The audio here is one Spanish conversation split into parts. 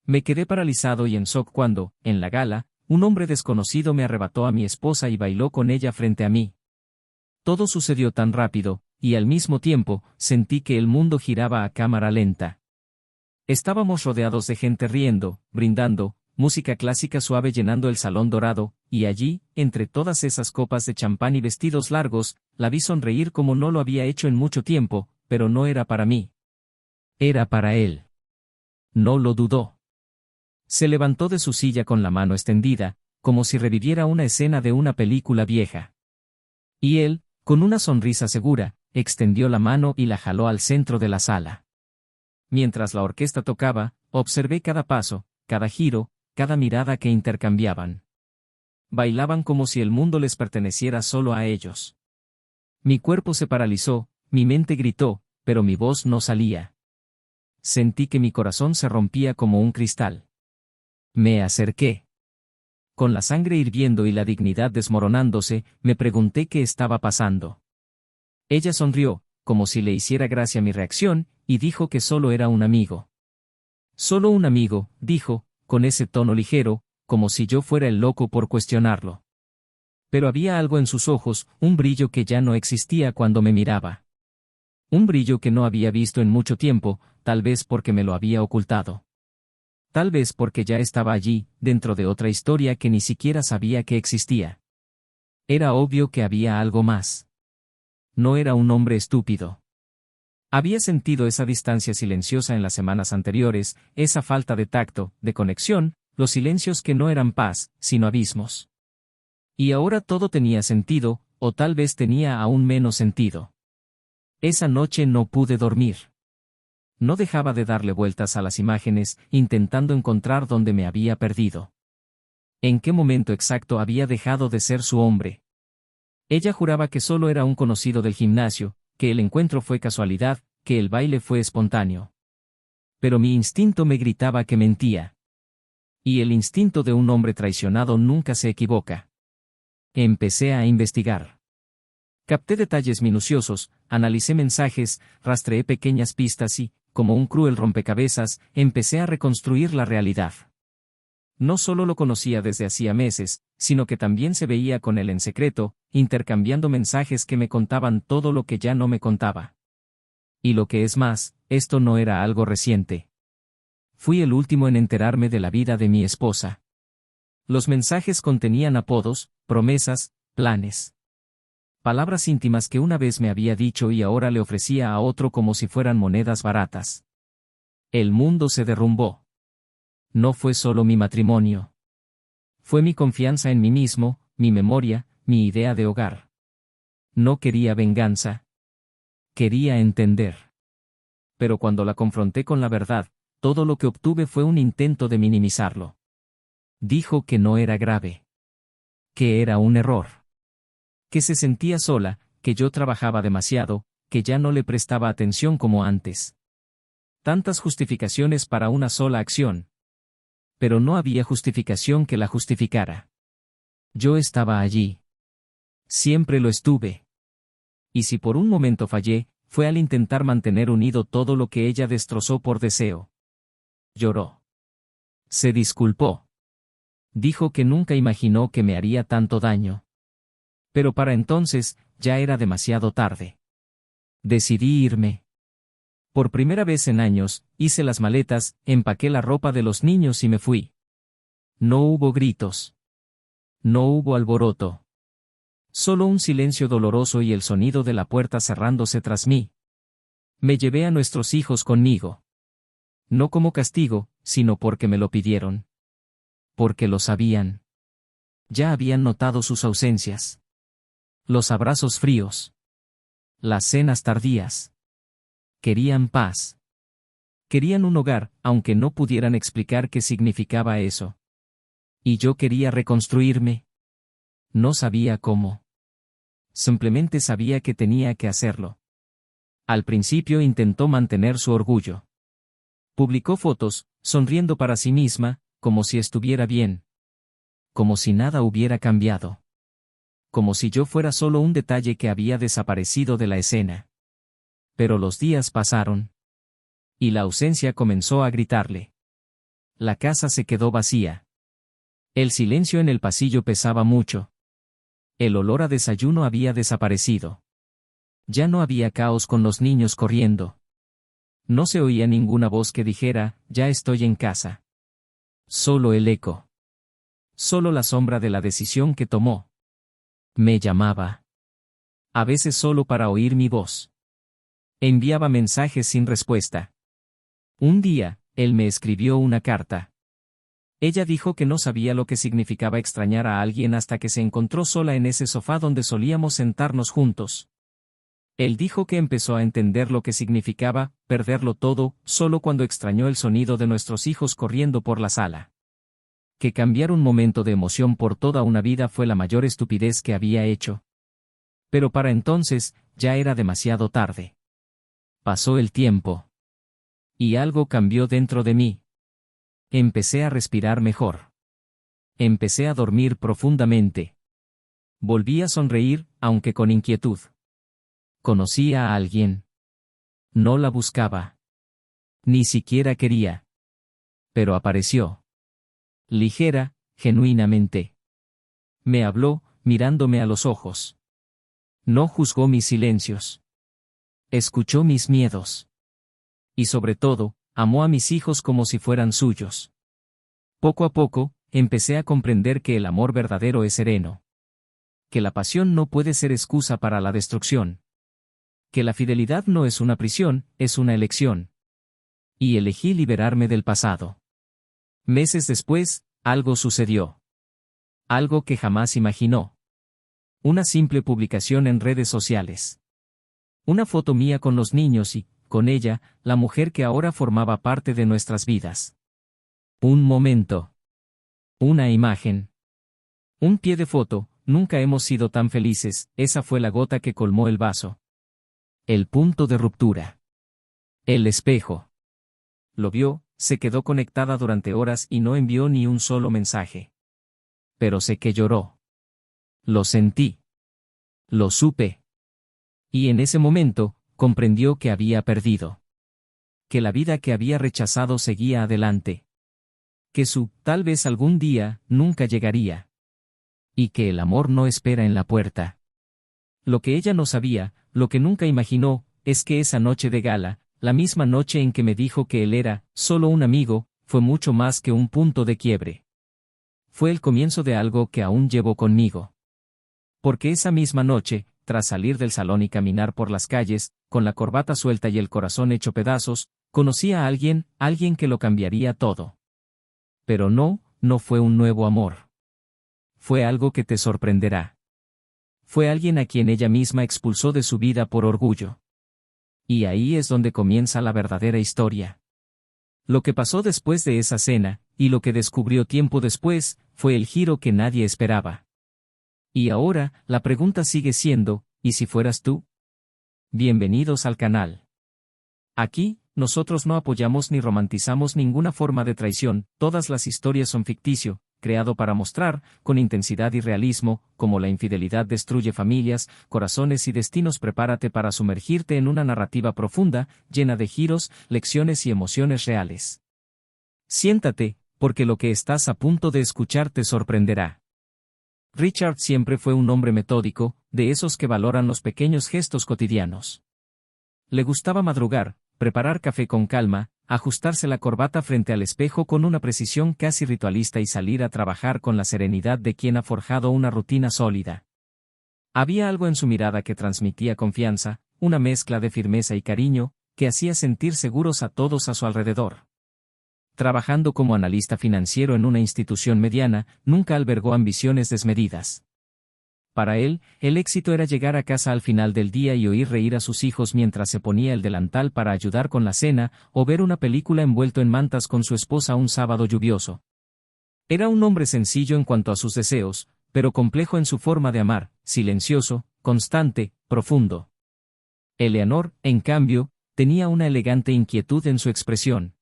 Me quedé paralizado y en shock cuando, en la gala, un hombre desconocido me arrebató a mi esposa y bailó con ella frente a mí. Todo sucedió tan rápido, y al mismo tiempo, sentí que el mundo giraba a cámara lenta. Estábamos rodeados de gente riendo, brindando, música clásica suave llenando el salón dorado, y allí, entre todas esas copas de champán y vestidos largos, la vi sonreír como no lo había hecho en mucho tiempo, pero no era para mí. Era para él. No lo dudó. Se levantó de su silla con la mano extendida, como si reviviera una escena de una película vieja. Y él, con una sonrisa segura, extendió la mano y la jaló al centro de la sala. Mientras la orquesta tocaba, observé cada paso, cada giro, cada mirada que intercambiaban. Bailaban como si el mundo les perteneciera solo a ellos. Mi cuerpo se paralizó, mi mente gritó, pero mi voz no salía. Sentí que mi corazón se rompía como un cristal. Me acerqué. Con la sangre hirviendo y la dignidad desmoronándose, me pregunté qué estaba pasando. Ella sonrió, como si le hiciera gracia mi reacción, y dijo que solo era un amigo. Solo un amigo, dijo, con ese tono ligero, como si yo fuera el loco por cuestionarlo. Pero había algo en sus ojos, un brillo que ya no existía cuando me miraba. Un brillo que no había visto en mucho tiempo, tal vez porque me lo había ocultado. Tal vez porque ya estaba allí, dentro de otra historia que ni siquiera sabía que existía. Era obvio que había algo más. No era un hombre estúpido. Había sentido esa distancia silenciosa en las semanas anteriores, esa falta de tacto, de conexión, los silencios que no eran paz, sino abismos. Y ahora todo tenía sentido, o tal vez tenía aún menos sentido. Esa noche no pude dormir. No dejaba de darle vueltas a las imágenes, intentando encontrar dónde me había perdido. ¿En qué momento exacto había dejado de ser su hombre? Ella juraba que solo era un conocido del gimnasio, que el encuentro fue casualidad, que el baile fue espontáneo. Pero mi instinto me gritaba que mentía. Y el instinto de un hombre traicionado nunca se equivoca. Empecé a investigar. Capté detalles minuciosos, analicé mensajes, rastreé pequeñas pistas y, como un cruel rompecabezas, empecé a reconstruir la realidad. No solo lo conocía desde hacía meses, sino que también se veía con él en secreto, intercambiando mensajes que me contaban todo lo que ya no me contaba. Y lo que es más, esto no era algo reciente. Fui el último en enterarme de la vida de mi esposa. Los mensajes contenían apodos, promesas, planes. Palabras íntimas que una vez me había dicho y ahora le ofrecía a otro como si fueran monedas baratas. El mundo se derrumbó. No fue solo mi matrimonio. Fue mi confianza en mí mismo, mi memoria, mi idea de hogar. No quería venganza. Quería entender. Pero cuando la confronté con la verdad, todo lo que obtuve fue un intento de minimizarlo. Dijo que no era grave. Que era un error. Que se sentía sola, que yo trabajaba demasiado, que ya no le prestaba atención como antes. Tantas justificaciones para una sola acción. Pero no había justificación que la justificara. Yo estaba allí. Siempre lo estuve. Y si por un momento fallé, fue al intentar mantener unido todo lo que ella destrozó por deseo. Lloró. Se disculpó. Dijo que nunca imaginó que me haría tanto daño. Pero para entonces, ya era demasiado tarde. Decidí irme. Por primera vez en años, hice las maletas, empaqué la ropa de los niños y me fui. No hubo gritos. No hubo alboroto. Solo un silencio doloroso y el sonido de la puerta cerrándose tras mí. Me llevé a nuestros hijos conmigo. No como castigo, sino porque me lo pidieron. Porque lo sabían. Ya habían notado sus ausencias. Los abrazos fríos. Las cenas tardías. Querían paz. Querían un hogar, aunque no pudieran explicar qué significaba eso. Y yo quería reconstruirme. No sabía cómo. Simplemente sabía que tenía que hacerlo. Al principio intentó mantener su orgullo. Publicó fotos, sonriendo para sí misma, como si estuviera bien. Como si nada hubiera cambiado. Como si yo fuera solo un detalle que había desaparecido de la escena. Pero los días pasaron. Y la ausencia comenzó a gritarle. La casa se quedó vacía. El silencio en el pasillo pesaba mucho. El olor a desayuno había desaparecido. Ya no había caos con los niños corriendo. No se oía ninguna voz que dijera, ya estoy en casa. Solo el eco. Solo la sombra de la decisión que tomó. Me llamaba. A veces solo para oír mi voz. Enviaba mensajes sin respuesta. Un día, él me escribió una carta. Ella dijo que no sabía lo que significaba extrañar a alguien hasta que se encontró sola en ese sofá donde solíamos sentarnos juntos. Él dijo que empezó a entender lo que significaba perderlo todo, solo cuando extrañó el sonido de nuestros hijos corriendo por la sala. Que cambiar un momento de emoción por toda una vida fue la mayor estupidez que había hecho. Pero para entonces, ya era demasiado tarde. Pasó el tiempo. Y algo cambió dentro de mí. Empecé a respirar mejor. Empecé a dormir profundamente. Volví a sonreír, aunque con inquietud. Conocí a alguien. No la buscaba. Ni siquiera quería. Pero apareció. Ligera, genuinamente. Me habló, mirándome a los ojos. No juzgó mis silencios. Escuchó mis miedos. Y sobre todo, amó a mis hijos como si fueran suyos. Poco a poco, empecé a comprender que el amor verdadero es sereno. Que la pasión no puede ser excusa para la destrucción. Que la fidelidad no es una prisión, es una elección. Y elegí liberarme del pasado. Meses después, algo sucedió. Algo que jamás imaginó. Una simple publicación en redes sociales. Una foto mía con los niños y, con ella, la mujer que ahora formaba parte de nuestras vidas. Un momento. Una imagen. Un pie de foto, nunca hemos sido tan felices, esa fue la gota que colmó el vaso. El punto de ruptura. El espejo. Lo vio, se quedó conectada durante horas y no envió ni un solo mensaje. Pero sé que lloró. Lo sentí. Lo supe. Y en ese momento, comprendió que había perdido. Que la vida que había rechazado seguía adelante. Que tal vez algún día, nunca llegaría. Y que el amor no espera en la puerta. Lo que ella no sabía, lo que nunca imaginó, es que esa noche de gala, la misma noche en que me dijo que él era, solo un amigo, fue mucho más que un punto de quiebre. Fue el comienzo de algo que aún llevo conmigo. Porque esa misma noche, tras salir del salón y caminar por las calles, con la corbata suelta y el corazón hecho pedazos, conocí a alguien que lo cambiaría todo. Pero no fue un nuevo amor. Fue algo que te sorprenderá. Fue alguien a quien ella misma expulsó de su vida por orgullo. Y ahí es donde comienza la verdadera historia. Lo que pasó después de esa cena, y lo que descubrió tiempo después, fue el giro que nadie esperaba. Y ahora, la pregunta sigue siendo, ¿y si fueras tú? Bienvenidos al canal. Aquí, nosotros no apoyamos ni romantizamos ninguna forma de traición, todas las historias son ficticio, creado para mostrar, con intensidad y realismo, cómo la infidelidad destruye familias, corazones y destinos. Prepárate para sumergirte en una narrativa profunda, llena de giros, lecciones y emociones reales. Siéntate, porque lo que estás a punto de escuchar te sorprenderá. Richard siempre fue un hombre metódico, de esos que valoran los pequeños gestos cotidianos. Le gustaba madrugar, preparar café con calma, ajustarse la corbata frente al espejo con una precisión casi ritualista y salir a trabajar con la serenidad de quien ha forjado una rutina sólida. Había algo en su mirada que transmitía confianza, una mezcla de firmeza y cariño, que hacía sentir seguros a todos a su alrededor. Trabajando como analista financiero en una institución mediana, nunca albergó ambiciones desmedidas. Para él, el éxito era llegar a casa al final del día y oír reír a sus hijos mientras se ponía el delantal para ayudar con la cena, o ver una película envuelto en mantas con su esposa un sábado lluvioso. Era un hombre sencillo en cuanto a sus deseos, pero complejo en su forma de amar, silencioso, constante, profundo. Eleanor, en cambio, tenía una elegante inquietud en su expresión.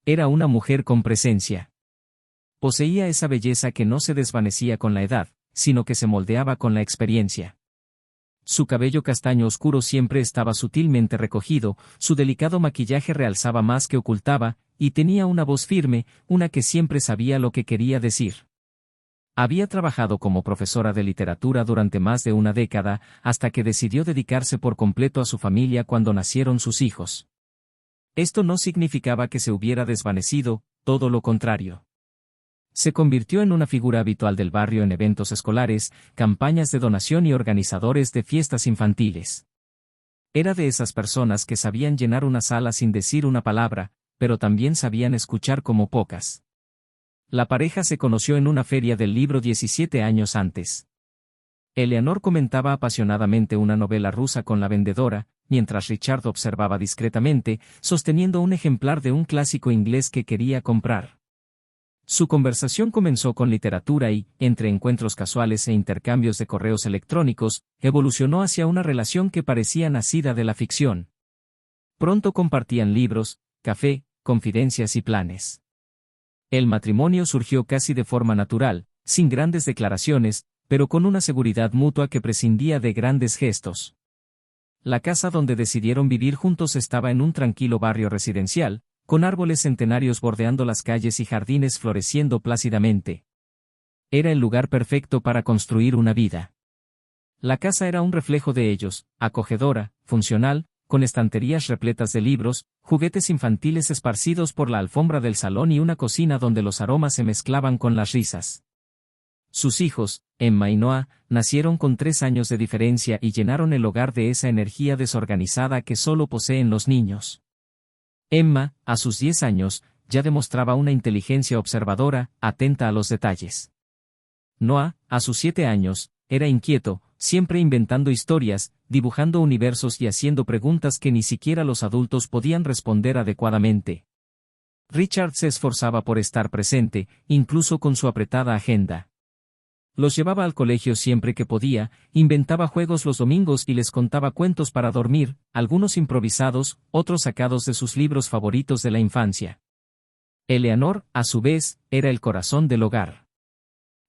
Era una mujer con presencia. Poseía esa belleza que no se desvanecía con la edad, sino que se moldeaba con la experiencia. Su cabello castaño oscuro siempre estaba sutilmente recogido, su delicado maquillaje realzaba más que ocultaba, y tenía una voz firme, una que siempre sabía lo que quería decir. Había trabajado como profesora de literatura durante más de una década, hasta que decidió dedicarse por completo a su familia cuando nacieron sus hijos. Esto no significaba que se hubiera desvanecido, todo lo contrario. Se convirtió en una figura habitual del barrio en eventos escolares, campañas de donación y organizadores de fiestas infantiles. Era de esas personas que sabían llenar una sala sin decir una palabra, pero también sabían escuchar como pocas. La pareja se conoció en una feria del libro 17 años antes. Eleanor comentaba apasionadamente una novela rusa con la vendedora, mientras Richard observaba discretamente, sosteniendo un ejemplar de un clásico inglés que quería comprar. Su conversación comenzó con literatura y, entre encuentros casuales e intercambios de correos electrónicos, evolucionó hacia una relación que parecía nacida de la ficción. Pronto compartían libros, café, confidencias y planes. El matrimonio surgió casi de forma natural, sin grandes declaraciones, pero con una seguridad mutua que prescindía de grandes gestos. La casa donde decidieron vivir juntos estaba en un tranquilo barrio residencial, con árboles centenarios bordeando las calles y jardines floreciendo plácidamente. Era el lugar perfecto para construir una vida. La casa era un reflejo de ellos, acogedora, funcional, con estanterías repletas de libros, juguetes infantiles esparcidos por la alfombra del salón y una cocina donde los aromas se mezclaban con las risas. Sus hijos, Emma y Noah, nacieron con 3 años de diferencia y llenaron el hogar de esa energía desorganizada que solo poseen los niños. Emma, a sus 10 años, ya demostraba una inteligencia observadora, atenta a los detalles. Noah, a sus 7 años, era inquieto, siempre inventando historias, dibujando universos y haciendo preguntas que ni siquiera los adultos podían responder adecuadamente. Richard se esforzaba por estar presente, incluso con su apretada agenda. Los llevaba al colegio siempre que podía, inventaba juegos los domingos y les contaba cuentos para dormir, algunos improvisados, otros sacados de sus libros favoritos de la infancia. Eleanor, a su vez, era el corazón del hogar.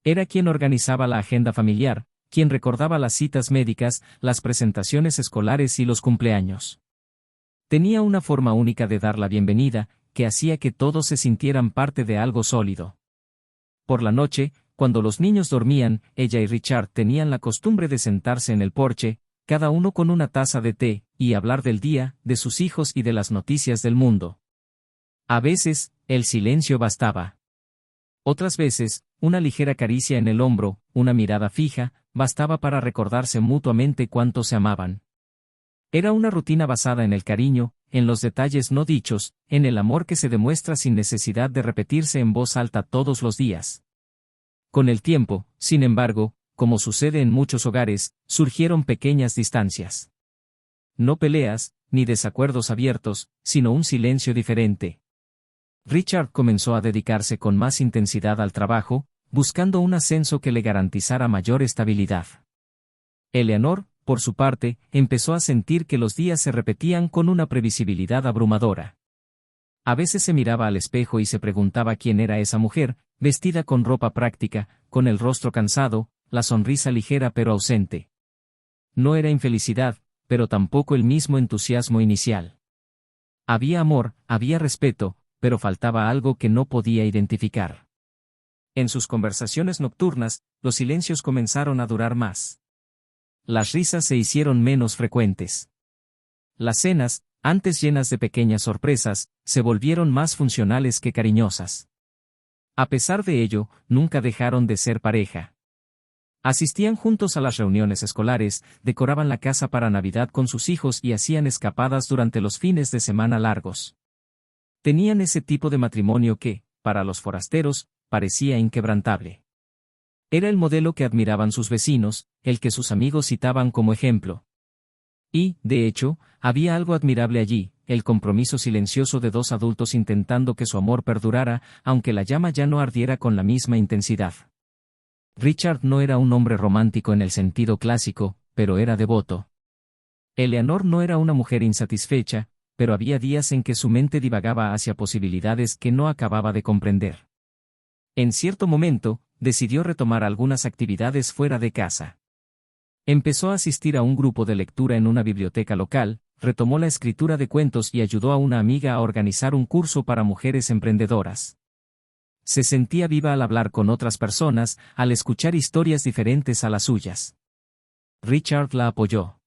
Era quien organizaba la agenda familiar, quien recordaba las citas médicas, las presentaciones escolares y los cumpleaños. Tenía una forma única de dar la bienvenida, que hacía que todos se sintieran parte de algo sólido. Por la noche, cuando los niños dormían, ella y Richard tenían la costumbre de sentarse en el porche, cada uno con una taza de té, y hablar del día, de sus hijos y de las noticias del mundo. A veces, el silencio bastaba. Otras veces, una ligera caricia en el hombro, una mirada fija, bastaba para recordarse mutuamente cuánto se amaban. Era una rutina basada en el cariño, en los detalles no dichos, en el amor que se demuestra sin necesidad de repetirse en voz alta todos los días. Con el tiempo, sin embargo, como sucede en muchos hogares, surgieron pequeñas distancias. No peleas, ni desacuerdos abiertos, sino un silencio diferente. Richard comenzó a dedicarse con más intensidad al trabajo, buscando un ascenso que le garantizara mayor estabilidad. Eleanor, por su parte, empezó a sentir que los días se repetían con una previsibilidad abrumadora. A veces se miraba al espejo y se preguntaba quién era esa mujer, vestida con ropa práctica, con el rostro cansado, la sonrisa ligera pero ausente. No era infelicidad, pero tampoco el mismo entusiasmo inicial. Había amor, había respeto, pero faltaba algo que no podía identificar. En sus conversaciones nocturnas, los silencios comenzaron a durar más. Las risas se hicieron menos frecuentes. Las cenas, antes llenas de pequeñas sorpresas, se volvieron más funcionales que cariñosas. A pesar de ello, nunca dejaron de ser pareja. Asistían juntos a las reuniones escolares, decoraban la casa para Navidad con sus hijos y hacían escapadas durante los fines de semana largos. Tenían ese tipo de matrimonio que, para los forasteros, parecía inquebrantable. Era el modelo que admiraban sus vecinos, el que sus amigos citaban como ejemplo. Y, de hecho, había algo admirable allí, el compromiso silencioso de dos adultos intentando que su amor perdurara, aunque la llama ya no ardiera con la misma intensidad. Richard no era un hombre romántico en el sentido clásico, pero era devoto. Eleanor no era una mujer insatisfecha, pero había días en que su mente divagaba hacia posibilidades que no acababa de comprender. En cierto momento, decidió retomar algunas actividades fuera de casa. Empezó a asistir a un grupo de lectura en una biblioteca local, retomó la escritura de cuentos y ayudó a una amiga a organizar un curso para mujeres emprendedoras. Se sentía viva al hablar con otras personas, al escuchar historias diferentes a las suyas. Richard la apoyó.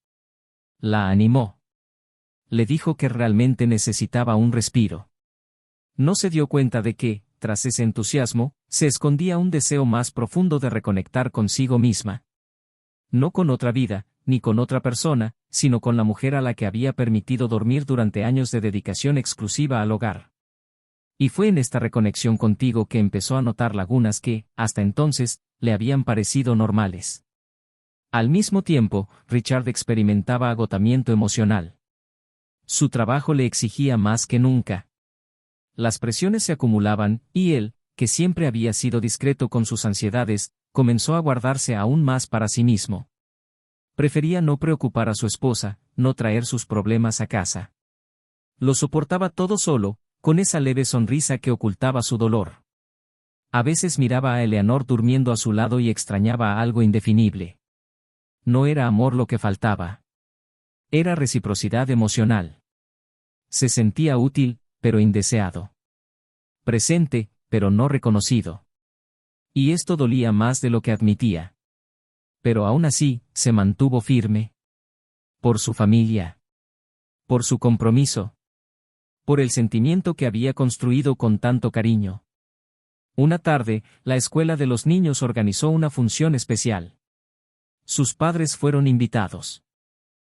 La animó. Le dijo que realmente necesitaba un respiro. No se dio cuenta de que, tras ese entusiasmo, se escondía un deseo más profundo de reconectar consigo misma. No con otra vida, ni con otra persona, sino con la mujer a la que había permitido dormir durante años de dedicación exclusiva al hogar. Y fue en esta reconexión contigo que empezó a notar lagunas que, hasta entonces, le habían parecido normales. Al mismo tiempo, Richard experimentaba agotamiento emocional. Su trabajo le exigía más que nunca. Las presiones se acumulaban, y él, que siempre había sido discreto con sus ansiedades, comenzó a guardarse aún más para sí mismo. Prefería no preocupar a su esposa, no traer sus problemas a casa. Lo soportaba todo solo, con esa leve sonrisa que ocultaba su dolor. A veces miraba a Eleanor durmiendo a su lado y extrañaba algo indefinible. No era amor lo que faltaba. Era reciprocidad emocional. Se sentía útil, pero indeseado. Presente, pero no reconocido. Y esto dolía más de lo que admitía. Pero aún así, se mantuvo firme. Por su familia. Por su compromiso. Por el sentimiento que había construido con tanto cariño. Una tarde, la escuela de los niños organizó una función especial. Sus padres fueron invitados.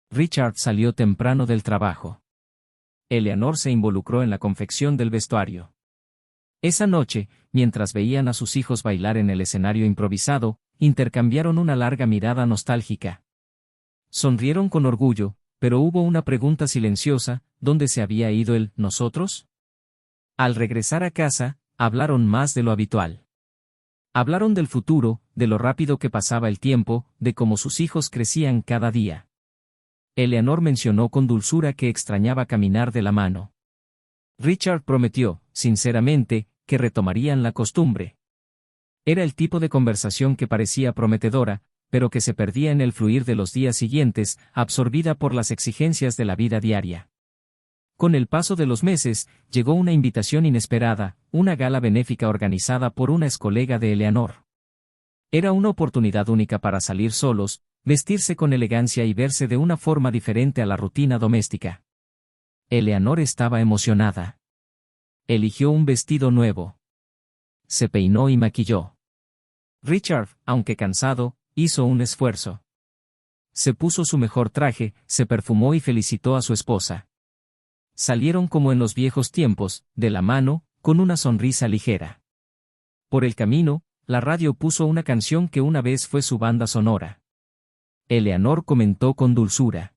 Richard salió temprano del trabajo. Eleanor se involucró en la confección del vestuario. Esa noche, mientras veían a sus hijos bailar en el escenario improvisado, intercambiaron una larga mirada nostálgica. Sonrieron con orgullo, pero hubo una pregunta silenciosa: ¿dónde se había ido el nosotros? Al regresar a casa, hablaron más de lo habitual. Hablaron del futuro, de lo rápido que pasaba el tiempo, de cómo sus hijos crecían cada día. Eleanor mencionó con dulzura que extrañaba caminar de la mano. Richard prometió, sinceramente, que retomarían la costumbre. Era el tipo de conversación que parecía prometedora, pero que se perdía en el fluir de los días siguientes, absorbida por las exigencias de la vida diaria. Con el paso de los meses, llegó una invitación inesperada, una gala benéfica organizada por una excolega de Eleanor. Era una oportunidad única para salir solos, vestirse con elegancia y verse de una forma diferente a la rutina doméstica. Eleanor estaba emocionada. Eligió un vestido nuevo. Se peinó y maquilló. Richard, aunque cansado, hizo un esfuerzo. Se puso su mejor traje, se perfumó y felicitó a su esposa. Salieron como en los viejos tiempos, de la mano, con una sonrisa ligera. Por el camino, la radio puso una canción que una vez fue su banda sonora. Eleanor comentó con dulzura.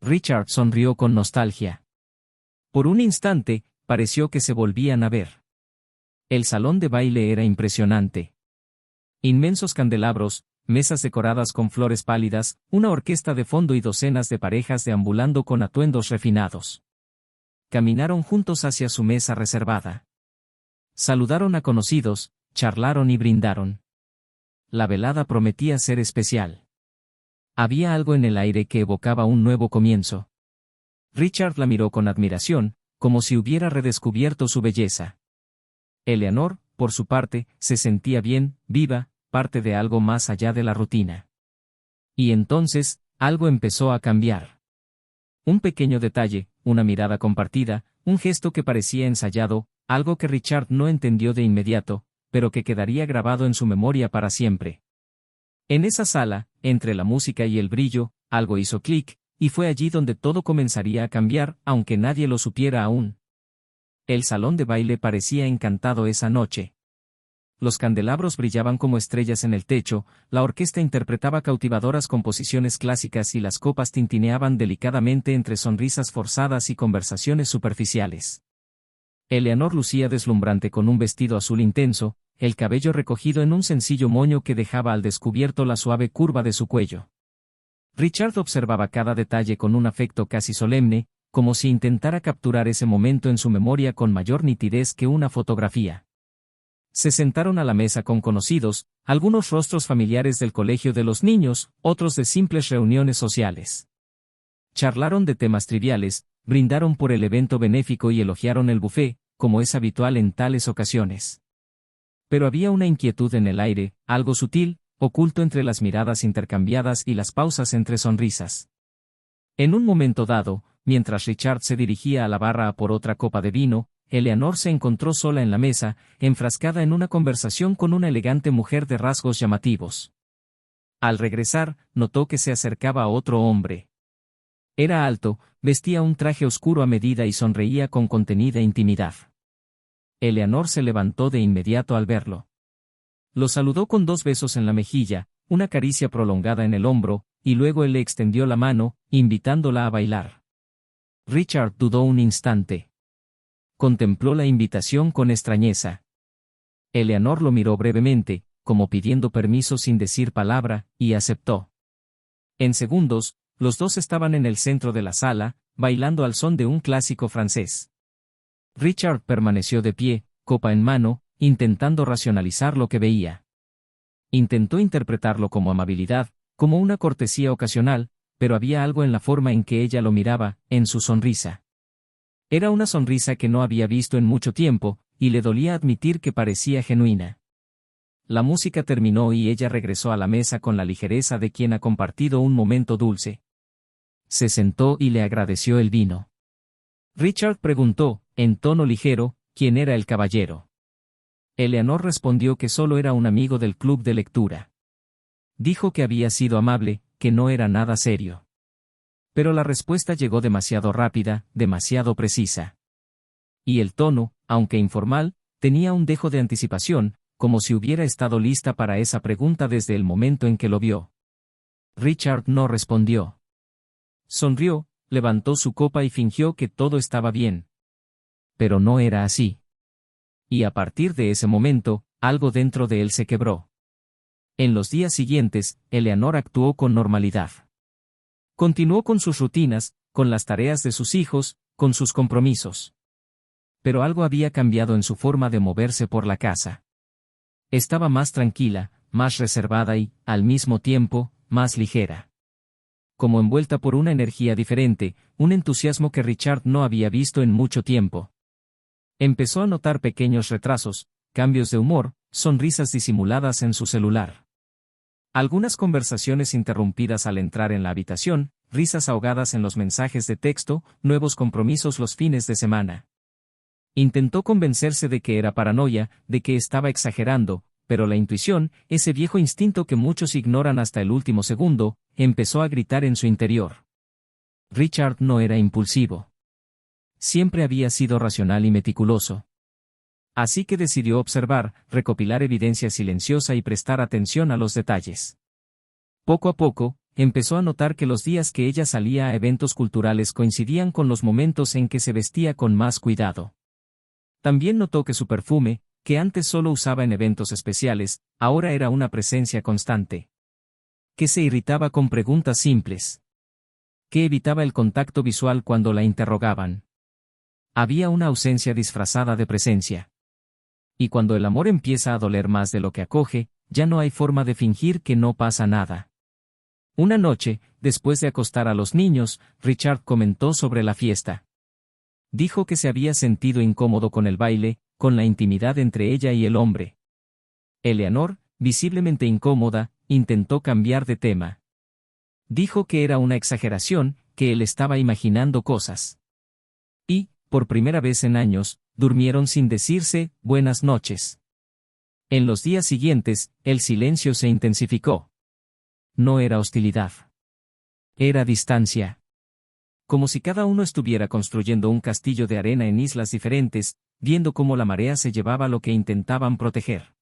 Richard sonrió con nostalgia. Por un instante, pareció que se volvían a ver. El salón de baile era impresionante. Inmensos candelabros, mesas decoradas con flores pálidas, una orquesta de fondo y docenas de parejas deambulando con atuendos refinados. Caminaron juntos hacia su mesa reservada. Saludaron a conocidos, charlaron y brindaron. La velada prometía ser especial. Había algo en el aire que evocaba un nuevo comienzo. Richard la miró con admiración, como si hubiera redescubierto su belleza. Eleanor, por su parte, se sentía bien, viva, parte de algo más allá de la rutina. Y entonces, algo empezó a cambiar. Un pequeño detalle, una mirada compartida, un gesto que parecía ensayado, algo que Richard no entendió de inmediato, pero que quedaría grabado en su memoria para siempre. En esa sala, entre la música y el brillo, algo hizo clic, y fue allí donde todo comenzaría a cambiar, aunque nadie lo supiera aún. El salón de baile parecía encantado esa noche. Los candelabros brillaban como estrellas en el techo, la orquesta interpretaba cautivadoras composiciones clásicas y las copas tintineaban delicadamente entre sonrisas forzadas y conversaciones superficiales. Eleanor lucía deslumbrante con un vestido azul intenso, el cabello recogido en un sencillo moño que dejaba al descubierto la suave curva de su cuello. Richard observaba cada detalle con un afecto casi solemne, como si intentara capturar ese momento en su memoria con mayor nitidez que una fotografía. Se sentaron a la mesa con conocidos, algunos rostros familiares del colegio de los niños, otros de simples reuniones sociales. Charlaron de temas triviales, brindaron por el evento benéfico y elogiaron el buffet, como es habitual en tales ocasiones. Pero había una inquietud en el aire, algo sutil, oculto entre las miradas intercambiadas y las pausas entre sonrisas. En un momento dado, mientras Richard se dirigía a la barra a por otra copa de vino, Eleanor se encontró sola en la mesa, enfrascada en una conversación con una elegante mujer de rasgos llamativos. Al regresar, notó que se acercaba a otro hombre. Era alto, vestía un traje oscuro a medida y sonreía con contenida intimidad. Eleanor se levantó de inmediato al verlo. Lo saludó con 2 besos en la mejilla, una caricia prolongada en el hombro, y luego él le extendió la mano, invitándola a bailar. Richard dudó un instante. Contempló la invitación con extrañeza. Eleanor lo miró brevemente, como pidiendo permiso sin decir palabra, y aceptó. En segundos, los dos estaban en el centro de la sala, bailando al son de un clásico francés. Richard permaneció de pie, copa en mano, intentando racionalizar lo que veía. Intentó interpretarlo como amabilidad, como una cortesía ocasional, pero había algo en la forma en que ella lo miraba, en su sonrisa. Era una sonrisa que no había visto en mucho tiempo, y le dolía admitir que parecía genuina. La música terminó y ella regresó a la mesa con la ligereza de quien ha compartido un momento dulce. Se sentó y le agradeció el vino. Richard preguntó, en tono ligero, quién era el caballero. Eleanor respondió que solo era un amigo del club de lectura. Dijo que había sido amable, que no era nada serio. Pero la respuesta llegó demasiado rápida, demasiado precisa. Y el tono, aunque informal, tenía un dejo de anticipación, como si hubiera estado lista para esa pregunta desde el momento en que lo vio. Richard no respondió. Sonrió, levantó su copa y fingió que todo estaba bien. Pero no era así. Y a partir de ese momento, algo dentro de él se quebró. En los días siguientes, Eleanor actuó con normalidad. Continuó con sus rutinas, con las tareas de sus hijos, con sus compromisos. Pero algo había cambiado en su forma de moverse por la casa. Estaba más tranquila, más reservada y, al mismo tiempo, más ligera. Como envuelta por una energía diferente, un entusiasmo que Richard no había visto en mucho tiempo. Empezó a notar pequeños retrasos, cambios de humor, sonrisas disimuladas en su celular. Algunas conversaciones interrumpidas al entrar en la habitación, risas ahogadas en los mensajes de texto, nuevos compromisos los fines de semana. Intentó convencerse de que era paranoia, de que estaba exagerando, pero la intuición, ese viejo instinto que muchos ignoran hasta el último segundo, empezó a gritar en su interior. Richard no era impulsivo. Siempre había sido racional y meticuloso. Así que decidió observar, recopilar evidencia silenciosa y prestar atención a los detalles. Poco a poco, empezó a notar que los días que ella salía a eventos culturales coincidían con los momentos en que se vestía con más cuidado. También notó que su perfume, que antes solo usaba en eventos especiales, ahora era una presencia constante. Que se irritaba con preguntas simples. Que evitaba el contacto visual cuando la interrogaban. Había una ausencia disfrazada de presencia. Y cuando el amor empieza a doler más de lo que acoge, ya no hay forma de fingir que no pasa nada. Una noche, después de acostar a los niños, Richard comentó sobre la fiesta. Dijo que se había sentido incómodo con el baile, con la intimidad entre ella y el hombre. Eleanor, visiblemente incómoda, intentó cambiar de tema. Dijo que era una exageración, que él estaba imaginando cosas. Y, por primera vez en años, durmieron sin decirse buenas noches. En los días siguientes, el silencio se intensificó. No era hostilidad. Era distancia. Como si cada uno estuviera construyendo un castillo de arena en islas diferentes, viendo cómo la marea se llevaba lo que intentaban proteger.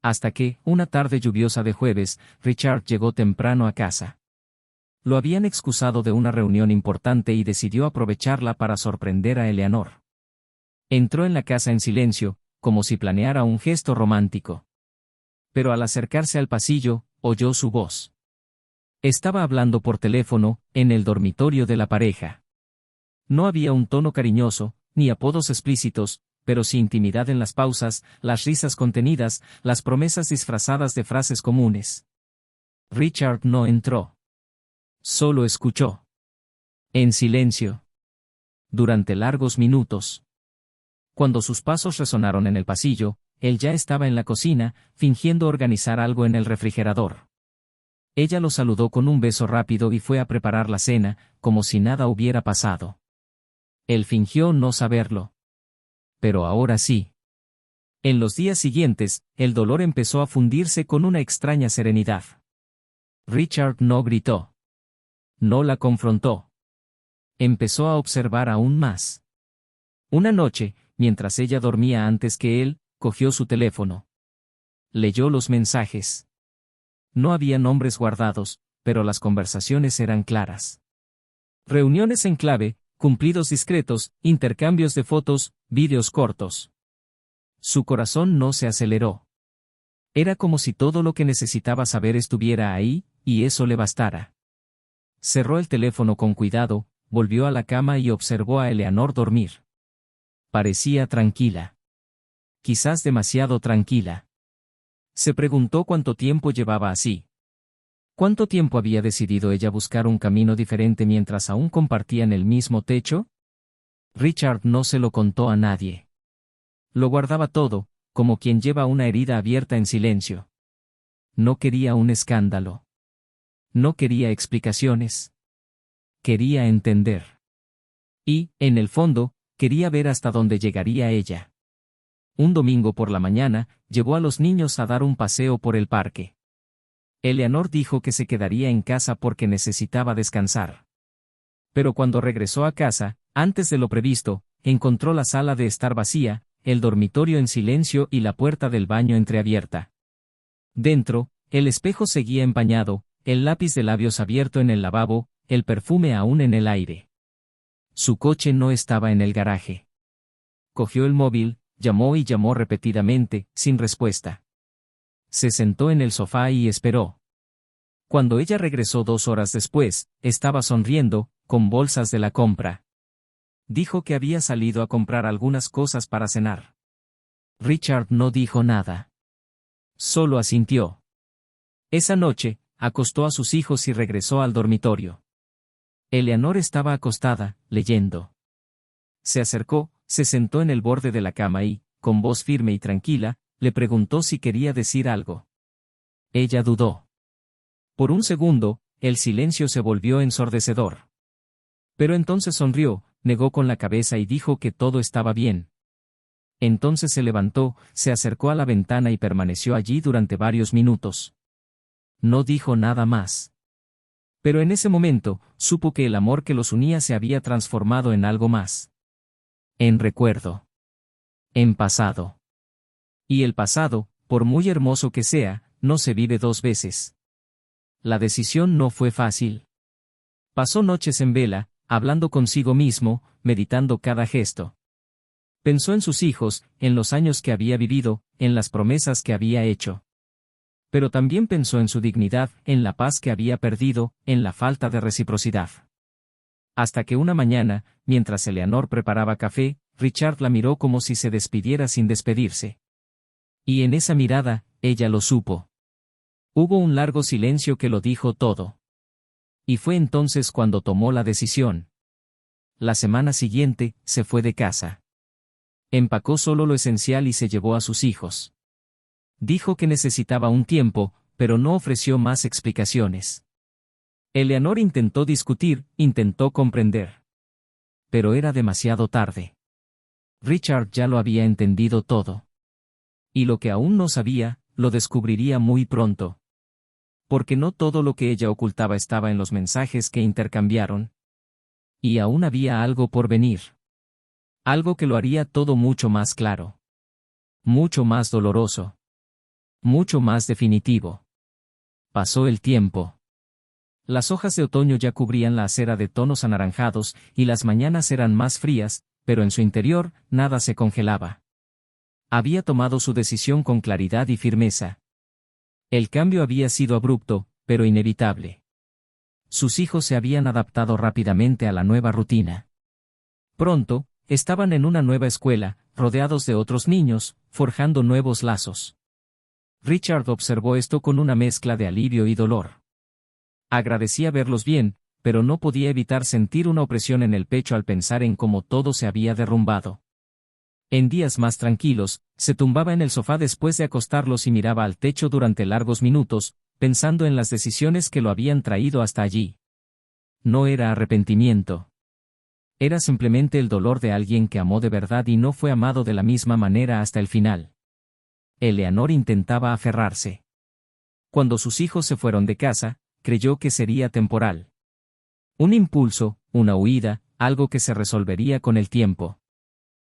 Hasta que, una tarde lluviosa de jueves, Richard llegó temprano a casa. Lo habían excusado de una reunión importante y decidió aprovecharla para sorprender a Eleanor. Entró en la casa en silencio, como si planeara un gesto romántico. Pero al acercarse al pasillo, oyó su voz. Estaba hablando por teléfono, en el dormitorio de la pareja. No había un tono cariñoso, ni apodos explícitos, pero sí intimidad en las pausas, las risas contenidas, las promesas disfrazadas de frases comunes. Richard no entró. Solo escuchó. En silencio. Durante largos minutos. Cuando sus pasos resonaron en el pasillo, él ya estaba en la cocina, fingiendo organizar algo en el refrigerador. Ella lo saludó con un beso rápido y fue a preparar la cena, como si nada hubiera pasado. Él fingió no saberlo. Pero ahora sí. En los días siguientes, el dolor empezó a fundirse con una extraña serenidad. Richard no gritó. No la confrontó. Empezó a observar aún más. Una noche, mientras ella dormía antes que él, cogió su teléfono. Leyó los mensajes. No había nombres guardados, pero las conversaciones eran claras. Reuniones en clave, cumplidos discretos, intercambios de fotos, vídeos cortos. Su corazón no se aceleró. Era como si todo lo que necesitaba saber estuviera ahí, y eso le bastara. Cerró el teléfono con cuidado, volvió a la cama y observó a Eleanor dormir. Parecía tranquila. Quizás demasiado tranquila. Se preguntó cuánto tiempo llevaba así. ¿Cuánto tiempo había decidido ella buscar un camino diferente mientras aún compartían el mismo techo? Richard no se lo contó a nadie. Lo guardaba todo, como quien lleva una herida abierta en silencio. No quería un escándalo. No quería explicaciones. Quería entender. Y, en el fondo, quería ver hasta dónde llegaría ella. Un domingo por la mañana, llevó a los niños a dar un paseo por el parque. Eleanor dijo que se quedaría en casa porque necesitaba descansar. Pero cuando regresó a casa, antes de lo previsto, encontró la sala de estar vacía, el dormitorio en silencio y la puerta del baño entreabierta. Dentro, el espejo seguía empañado, el lápiz de labios abierto en el lavabo, el perfume aún en el aire. Su coche no estaba en el garaje. Cogió el móvil, llamó y llamó repetidamente, sin respuesta. Se sentó en el sofá y esperó. Cuando ella regresó 2 horas después, estaba sonriendo, con bolsas de la compra. Dijo que había salido a comprar algunas cosas para cenar. Richard no dijo nada. Solo asintió. Esa noche, acostó a sus hijos y regresó al dormitorio. Eleanor estaba acostada, leyendo. Se acercó, se sentó en el borde de la cama y, con voz firme y tranquila, le preguntó si quería decir algo. Ella dudó. Por un segundo, el silencio se volvió ensordecedor. Pero entonces sonrió, negó con la cabeza y dijo que todo estaba bien. Entonces se levantó, se acercó a la ventana y permaneció allí durante varios minutos. No dijo nada más. Pero en ese momento, supo que el amor que los unía se había transformado en algo más. En recuerdo. En pasado. Y el pasado, por muy hermoso que sea, no se vive 2 veces. La decisión no fue fácil. Pasó noches en vela, hablando consigo mismo, meditando cada gesto. Pensó en sus hijos, en los años que había vivido, en las promesas que había hecho. Pero también pensó en su dignidad, en la paz que había perdido, en la falta de reciprocidad. Hasta que una mañana, mientras Eleanor preparaba café, Richard la miró como si se despidiera sin despedirse. Y en esa mirada, ella lo supo. Hubo un largo silencio que lo dijo todo. Y fue entonces cuando tomó la decisión. La semana siguiente, se fue de casa. Empacó solo lo esencial y se llevó a sus hijos. Dijo que necesitaba un tiempo, pero no ofreció más explicaciones. Eleanor intentó discutir, intentó comprender. Pero era demasiado tarde. Richard ya lo había entendido todo. Y lo que aún no sabía, lo descubriría muy pronto. Porque no todo lo que ella ocultaba estaba en los mensajes que intercambiaron. Y aún había algo por venir. Algo que lo haría todo mucho más claro. Mucho más doloroso. Mucho más definitivo. Pasó el tiempo. Las hojas de otoño ya cubrían la acera de tonos anaranjados, y las mañanas eran más frías, pero en su interior, nada se congelaba. Había tomado su decisión con claridad y firmeza. El cambio había sido abrupto, pero inevitable. Sus hijos se habían adaptado rápidamente a la nueva rutina. Pronto, estaban en una nueva escuela, rodeados de otros niños, forjando nuevos lazos. Richard observó esto con una mezcla de alivio y dolor. Agradecía verlos bien, pero no podía evitar sentir una opresión en el pecho al pensar en cómo todo se había derrumbado. En días más tranquilos, se tumbaba en el sofá después de acostarlos y miraba al techo durante largos minutos, pensando en las decisiones que lo habían traído hasta allí. No era arrepentimiento. Era simplemente el dolor de alguien que amó de verdad y no fue amado de la misma manera hasta el final. Eleanor intentaba aferrarse. Cuando sus hijos se fueron de casa, creyó que sería temporal. Un impulso, una huida, algo que se resolvería con el tiempo.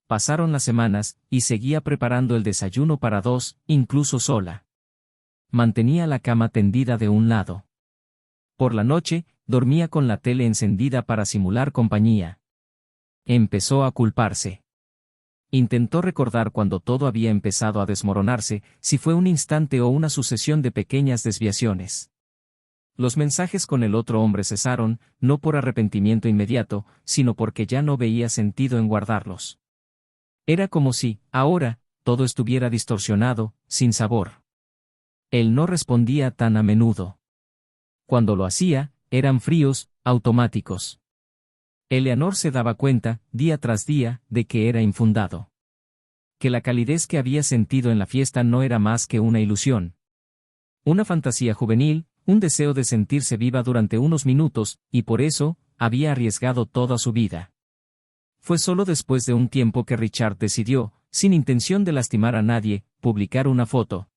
Pasaron las semanas, y seguía preparando el desayuno para dos, incluso sola. Mantenía la cama tendida de un lado. Por la noche, dormía con la tele encendida para simular compañía. Empezó a culparse. Intentó recordar cuando todo había empezado a desmoronarse, si fue un instante o una sucesión de pequeñas desviaciones. Los mensajes con el otro hombre cesaron, no por arrepentimiento inmediato, sino porque ya no veía sentido en guardarlos. Era como si, ahora, todo estuviera distorsionado, sin sabor. Él no respondía tan a menudo. Cuando lo hacía, eran fríos, automáticos. Eleanor se daba cuenta, día tras día, de que era infundado. Que la calidez que había sentido en la fiesta no era más que una ilusión. Una fantasía juvenil, un deseo de sentirse viva durante unos minutos, y por eso, había arriesgado toda su vida. Fue solo después de un tiempo que Richard decidió, sin intención de lastimar a nadie, publicar una foto.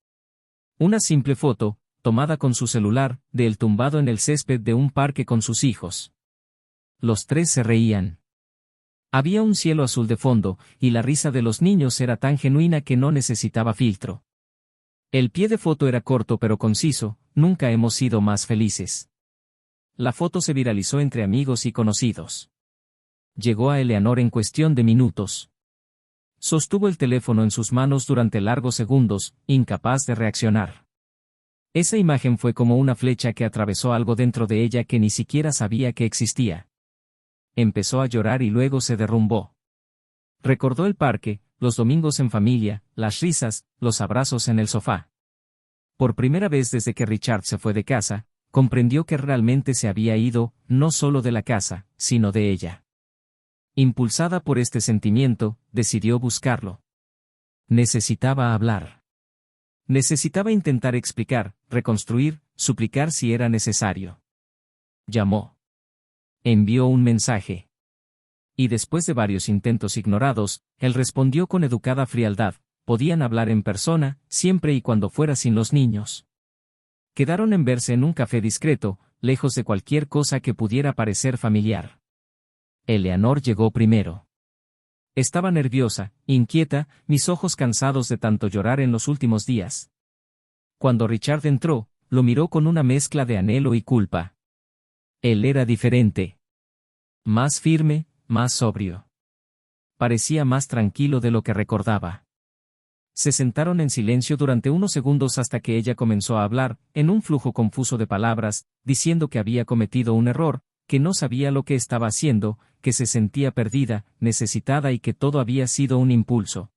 Una simple foto, tomada con su celular, de él tumbado en el césped de un parque con sus hijos. Los tres se reían. Había un cielo azul de fondo, y la risa de los niños era tan genuina que no necesitaba filtro. El pie de foto era corto pero conciso, nunca hemos sido más felices. La foto se viralizó entre amigos y conocidos. Llegó a Eleanor en cuestión de minutos. Sostuvo el teléfono en sus manos durante largos segundos, incapaz de reaccionar. Esa imagen fue como una flecha que atravesó algo dentro de ella que ni siquiera sabía que existía. Empezó a llorar y luego se derrumbó. Recordó el parque, los domingos en familia, las risas, los abrazos en el sofá. Por primera vez desde que Richard se fue de casa, comprendió que realmente se había ido, no solo de la casa, sino de ella. Impulsada por este sentimiento, decidió buscarlo. Necesitaba hablar. Necesitaba intentar explicar, reconstruir, suplicar si era necesario. Llamó. Envió un mensaje. Y después de varios intentos ignorados, él respondió con educada frialdad: podían hablar en persona, siempre y cuando fuera sin los niños. Quedaron en verse en un café discreto, lejos de cualquier cosa que pudiera parecer familiar. Eleanor llegó primero. Estaba nerviosa, inquieta, mis ojos cansados de tanto llorar en los últimos días. Cuando Richard entró, lo miró con una mezcla de anhelo y culpa. Él era diferente. Más firme, más sobrio. Parecía más tranquilo de lo que recordaba. Se sentaron en silencio durante unos segundos hasta que ella comenzó a hablar, en un flujo confuso de palabras, diciendo que había cometido un error, que no sabía lo que estaba haciendo, que se sentía perdida, necesitada y que todo había sido un impulso.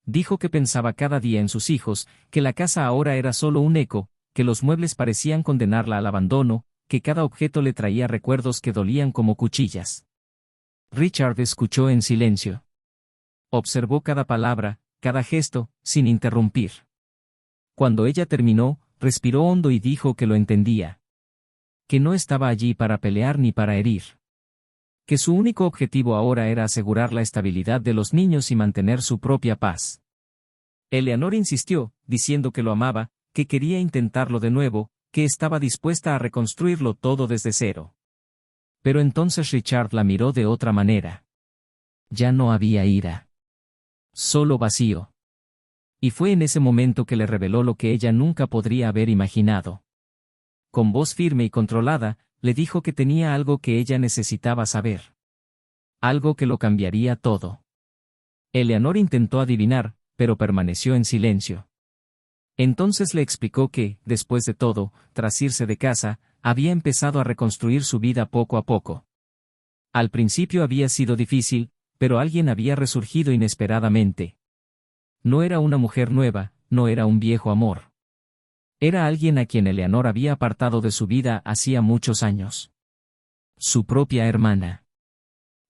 Dijo que pensaba cada día en sus hijos, que la casa ahora era solo un eco, que los muebles parecían condenarla al abandono, que cada objeto le traía recuerdos que dolían como cuchillas. Richard escuchó en silencio. Observó cada palabra, cada gesto, sin interrumpir. Cuando ella terminó, respiró hondo y dijo que lo entendía. Que no estaba allí para pelear ni para herir. Que su único objetivo ahora era asegurar la estabilidad de los niños y mantener su propia paz. Eleanor insistió, diciendo que lo amaba, que quería intentarlo de nuevo, que estaba dispuesta a reconstruirlo todo desde cero. Pero entonces Richard la miró de otra manera. Ya no había ira. Solo vacío. Y fue en ese momento que le reveló lo que ella nunca podría haber imaginado. Con voz firme y controlada, le dijo que tenía algo que ella necesitaba saber. Algo que lo cambiaría todo. Eleanor intentó adivinar, pero permaneció en silencio. Entonces le explicó que, después de todo, tras irse de casa, había empezado a reconstruir su vida poco a poco. Al principio había sido difícil, pero alguien había resurgido inesperadamente. No era una mujer nueva, no era un viejo amor. Era alguien a quien Eleanor había apartado de su vida hacía muchos años. su propia hermana.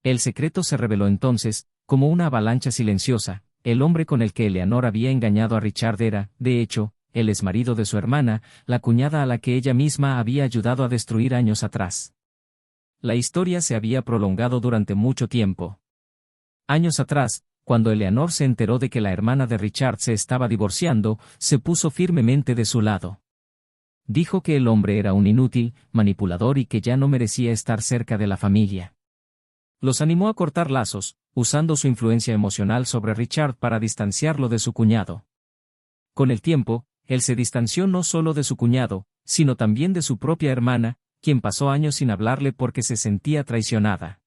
El secreto se reveló entonces, como una avalancha silenciosa. El hombre con el que Eleanor había engañado a Richard era, de hecho, el exmarido de su hermana, la cuñada a la que ella misma había ayudado a destruir años atrás. La historia se había prolongado durante mucho tiempo. Años atrás, cuando Eleanor se enteró de que la hermana de Richard se estaba divorciando, se puso firmemente de su lado. Dijo que el hombre era un inútil, manipulador y que ya no merecía estar cerca de la familia. Los animó a cortar lazos, usando su influencia emocional sobre Richard para distanciarlo de su cuñado. Con el tiempo, él se distanció no solo de su cuñado, sino también de su propia hermana, quien pasó años sin hablarle porque se sentía traicionada.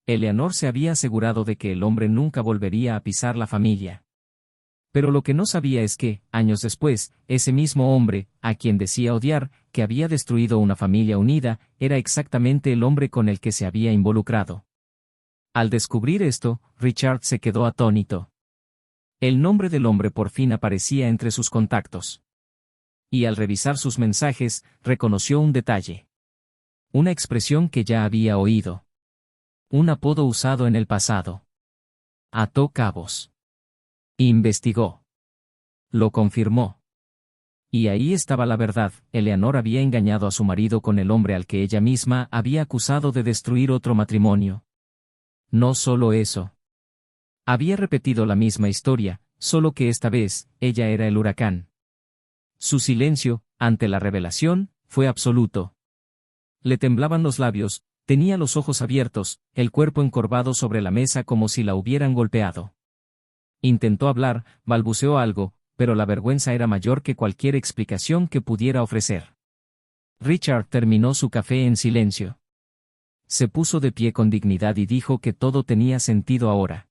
Eleanor se había asegurado de que el hombre nunca volvería a pisar la familia. Pero lo que no sabía es que, años después, ese mismo hombre, a quien decía odiar, que había destruido una familia unida, era exactamente el hombre con el que se había involucrado. Al descubrir esto, Richard se quedó atónito. El nombre del hombre por fin aparecía entre sus contactos. Y al revisar sus mensajes, reconoció un detalle. Una expresión que ya había oído. Un apodo usado en el pasado. Ató cabos. Investigó. Lo confirmó. Y ahí estaba la verdad: Eleanor había engañado a su marido con el hombre al que ella misma había acusado de destruir otro matrimonio. No solo eso. Había repetido la misma historia, solo que esta vez, ella era el huracán. Su silencio, ante la revelación, fue absoluto. Le temblaban los labios, tenía los ojos abiertos, el cuerpo encorvado sobre la mesa como si la hubieran golpeado. Intentó hablar, balbuceó algo, pero la vergüenza era mayor que cualquier explicación que pudiera ofrecer. Richard terminó su café en silencio. Se puso de pie con dignidad y dijo que todo tenía sentido ahora.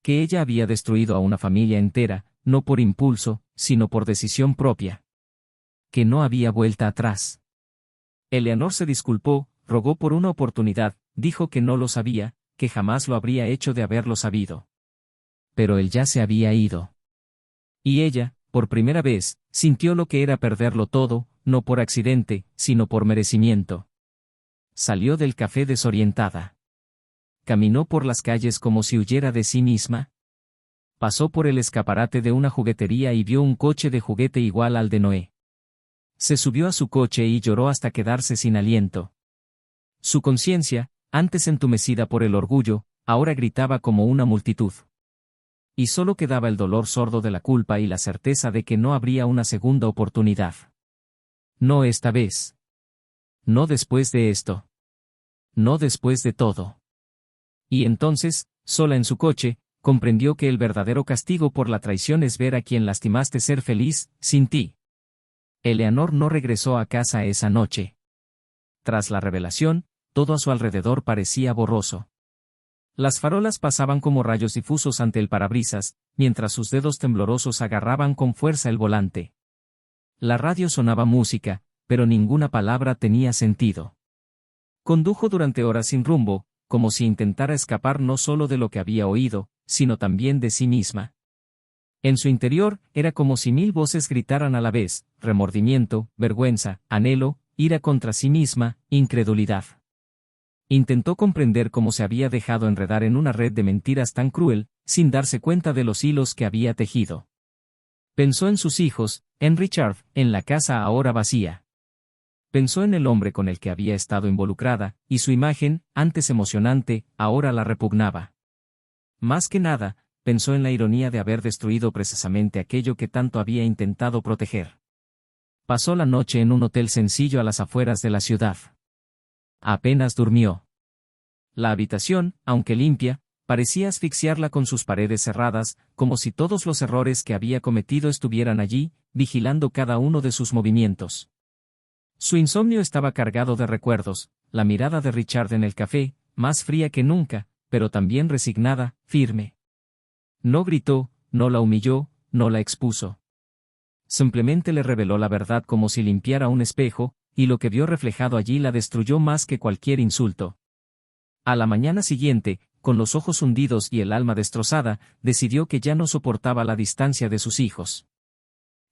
Que ella había destruido a una familia entera, no por impulso, sino por decisión propia. Que no había vuelta atrás. Eleanor se disculpó, rogó por una oportunidad, dijo que no lo sabía, que jamás lo habría hecho de haberlo sabido. Pero él ya se había ido. Y ella, por primera vez, sintió lo que era perderlo todo, no por accidente, sino por merecimiento. Salió del café desorientada. Caminó por las calles como si huyera de sí misma. Pasó por el escaparate de una juguetería y vio un coche de juguete igual al de Noé. Se subió a su coche y lloró hasta quedarse sin aliento. Su conciencia, antes entumecida por el orgullo, ahora gritaba como una multitud. Y solo quedaba el dolor sordo de la culpa y la certeza de que no habría una segunda oportunidad. No esta vez. No después de esto. No después de todo. Y entonces, sola en su coche, comprendió que el verdadero castigo por la traición es ver a quien lastimaste ser feliz, sin ti. Eleanor no regresó a casa esa noche. Tras la revelación, todo a su alrededor parecía borroso. Las farolas pasaban como rayos difusos ante el parabrisas, mientras sus dedos temblorosos agarraban con fuerza el volante. La radio sonaba música, pero ninguna palabra tenía sentido. Condujo durante horas sin rumbo, como si intentara escapar no solo de lo que había oído, sino también de sí misma. En su interior, era como si 1000 voces gritaran a la vez: remordimiento, vergüenza, anhelo, ira contra sí misma, incredulidad. Intentó comprender cómo se había dejado enredar en una red de mentiras tan cruel, sin darse cuenta de los hilos que había tejido. Pensó en sus hijos, en Richard, en la casa ahora vacía. Pensó en el hombre con el que había estado involucrada, y su imagen, antes emocionante, ahora la repugnaba. Más que nada, pensó en la ironía de haber destruido precisamente aquello que tanto había intentado proteger. Pasó la noche en un hotel sencillo a las afueras de la ciudad. Apenas durmió. La habitación, aunque limpia, parecía asfixiarla con sus paredes cerradas, como si todos los errores que había cometido estuvieran allí, vigilando cada uno de sus movimientos. Su insomnio estaba cargado de recuerdos: la mirada de Richard en el café, más fría que nunca, pero también resignada, firme. No gritó, no la humilló, no la expuso. Simplemente le reveló la verdad como si limpiara un espejo, y lo que vio reflejado allí la destruyó más que cualquier insulto. A la mañana siguiente, con los ojos hundidos y el alma destrozada, decidió que ya no soportaba la distancia de sus hijos.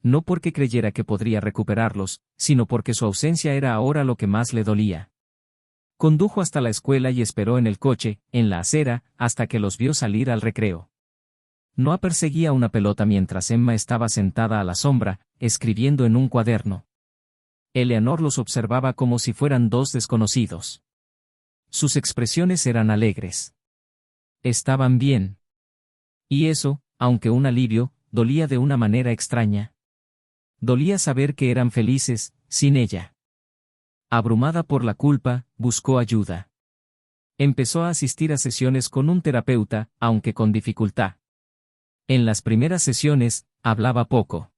No porque creyera que podría recuperarlos, sino porque su ausencia era ahora lo que más le dolía. Condujo hasta la escuela y esperó en el coche, en la acera, hasta que los vio salir al recreo. Noah perseguía una pelota mientras Emma estaba sentada a la sombra, escribiendo en un cuaderno. Eleanor los observaba como si fueran dos desconocidos. Sus expresiones eran alegres. Estaban bien. Y eso, aunque un alivio, dolía de una manera extraña. Dolía saber que eran felices, sin ella. Abrumada por la culpa, buscó ayuda. Empezó a asistir a sesiones con un terapeuta, aunque con dificultad. En las primeras sesiones, hablaba poco.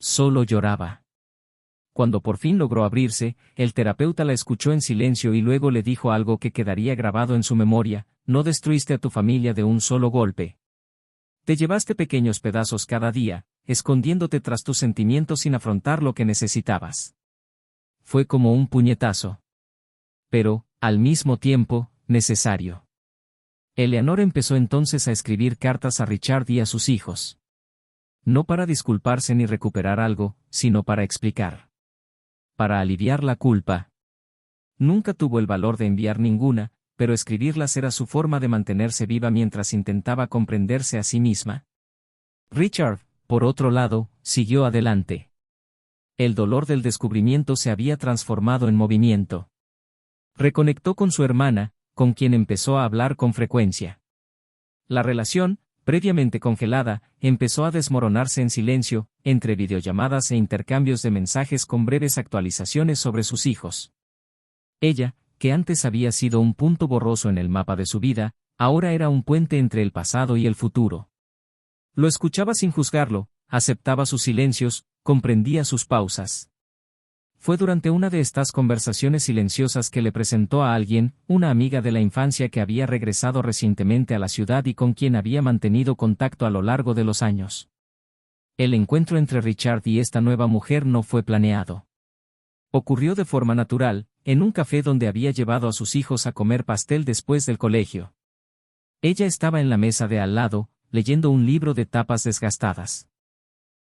Solo lloraba. Cuando por fin logró abrirse, el terapeuta la escuchó en silencio y luego le dijo algo que quedaría grabado en su memoria: no destruiste a tu familia de un solo golpe. Te llevaste pequeños pedazos cada día, escondiéndote tras tus sentimientos sin afrontar lo que necesitabas. Fue como un puñetazo. Pero, al mismo tiempo, necesario. Eleanor empezó entonces a escribir cartas a Richard y a sus hijos. No para disculparse ni recuperar algo, sino para explicar. Para aliviar la culpa. Nunca tuvo el valor de enviar ninguna, pero escribirlas era su forma de mantenerse viva mientras intentaba comprenderse a sí misma. Richard, por otro lado, siguió adelante. El dolor del descubrimiento se había transformado en movimiento. Reconectó con su hermana, con quien empezó a hablar con frecuencia. La relación, previamente congelada, empezó a desmoronarse en silencio, entre videollamadas e intercambios de mensajes con breves actualizaciones sobre sus hijos. Ella, que antes había sido un punto borroso en el mapa de su vida, ahora era un puente entre el pasado y el futuro. Lo escuchaba sin juzgarlo, aceptaba sus silencios, comprendía sus pausas. Fue durante una de estas conversaciones silenciosas que le presentó a alguien, una amiga de la infancia que había regresado recientemente a la ciudad y con quien había mantenido contacto a lo largo de los años. El encuentro entre Richard y esta nueva mujer no fue planeado. Ocurrió de forma natural, en un café donde había llevado a sus hijos a comer pastel después del colegio. Ella estaba en la mesa de al lado, leyendo un libro de tapas desgastadas.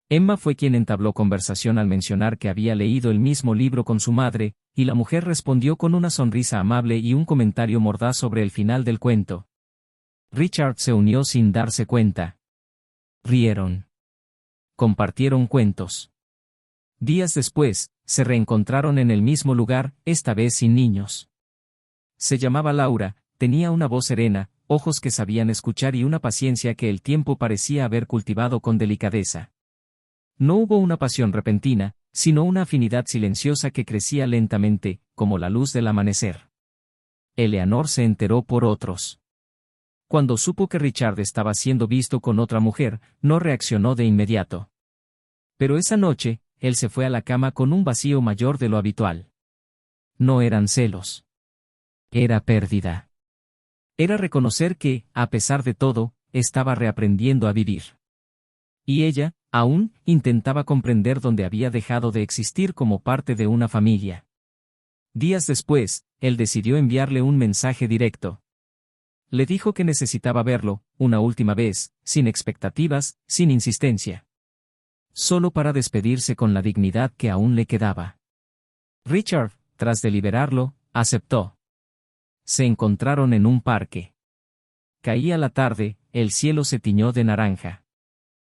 Emma fue quien entabló conversación al mencionar que había leído el mismo libro con su madre, y la mujer respondió con una sonrisa amable y un comentario mordaz sobre el final del cuento. Richard se unió sin darse cuenta. Rieron. Compartieron cuentos. Días después, se reencontraron en el mismo lugar, esta vez sin niños. Se llamaba Laura, tenía una voz serena, ojos que sabían escuchar y una paciencia que el tiempo parecía haber cultivado con delicadeza. No hubo una pasión repentina, sino una afinidad silenciosa que crecía lentamente, como la luz del amanecer. Eleanor se enteró por otros. Cuando supo que Richard estaba siendo visto con otra mujer, no reaccionó de inmediato. Pero esa noche, él se fue a la cama con un vacío mayor de lo habitual. No eran celos. Era pérdida. Era reconocer que, a pesar de todo, estaba reaprendiendo a vivir. Y ella, aún, intentaba comprender dónde había dejado de existir como parte de una familia. Días después, él decidió enviarle un mensaje directo. Le dijo que necesitaba verlo, una última vez, sin expectativas, sin insistencia. Solo para despedirse con la dignidad que aún le quedaba. Richard, tras deliberarlo, aceptó. Se encontraron en un parque. Caía la tarde, el cielo se tiñó de naranja.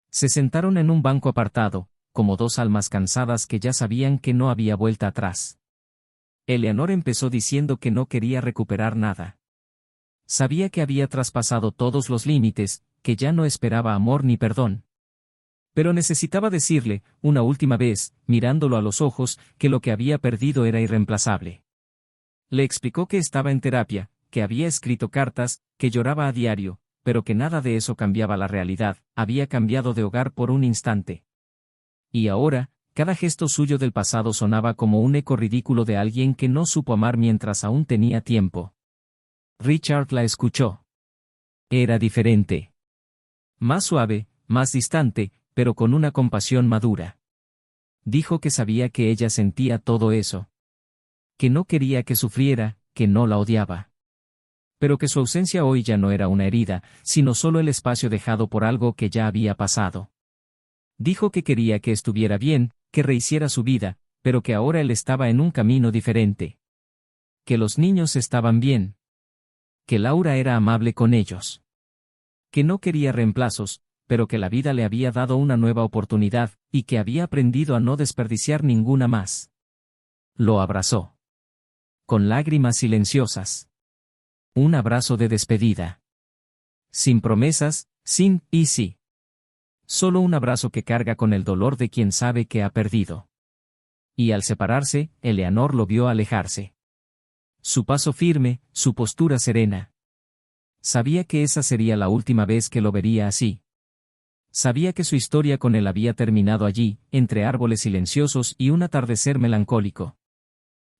Se sentaron en un banco apartado, como dos almas cansadas que ya sabían que no había vuelta atrás. Eleanor empezó diciendo que no quería recuperar nada. Sabía que había traspasado todos los límites, que ya no esperaba amor ni perdón. Pero necesitaba decirle, una última vez, mirándolo a los ojos, que lo que había perdido era irreemplazable. Le explicó que estaba en terapia, que había escrito cartas, que lloraba a diario, pero que nada de eso cambiaba la realidad, había cambiado de hogar por un instante. Y ahora, cada gesto suyo del pasado sonaba como un eco ridículo de alguien que no supo amar mientras aún tenía tiempo. Richard la escuchó. Era diferente. Más suave, más distante, pero con una compasión madura. Dijo que sabía que ella sentía todo eso. Que no quería que sufriera, que no la odiaba. Pero que su ausencia hoy ya no era una herida, sino solo el espacio dejado por algo que ya había pasado. Dijo que quería que estuviera bien, que rehiciera su vida, pero que ahora él estaba en un camino diferente. Que los niños estaban bien. Que Laura era amable con ellos. Que no quería reemplazos, pero que la vida le había dado una nueva oportunidad, y que había aprendido a no desperdiciar ninguna más. Lo abrazó. Con lágrimas silenciosas. Un abrazo de despedida. Sin promesas, sin y sí. Solo un abrazo que carga con el dolor de quien sabe que ha perdido. Y al separarse, Eleanor lo vio alejarse. Su paso firme, su postura serena. Sabía que esa sería la última vez que lo vería así. Sabía que su historia con él había terminado allí, entre árboles silenciosos y un atardecer melancólico.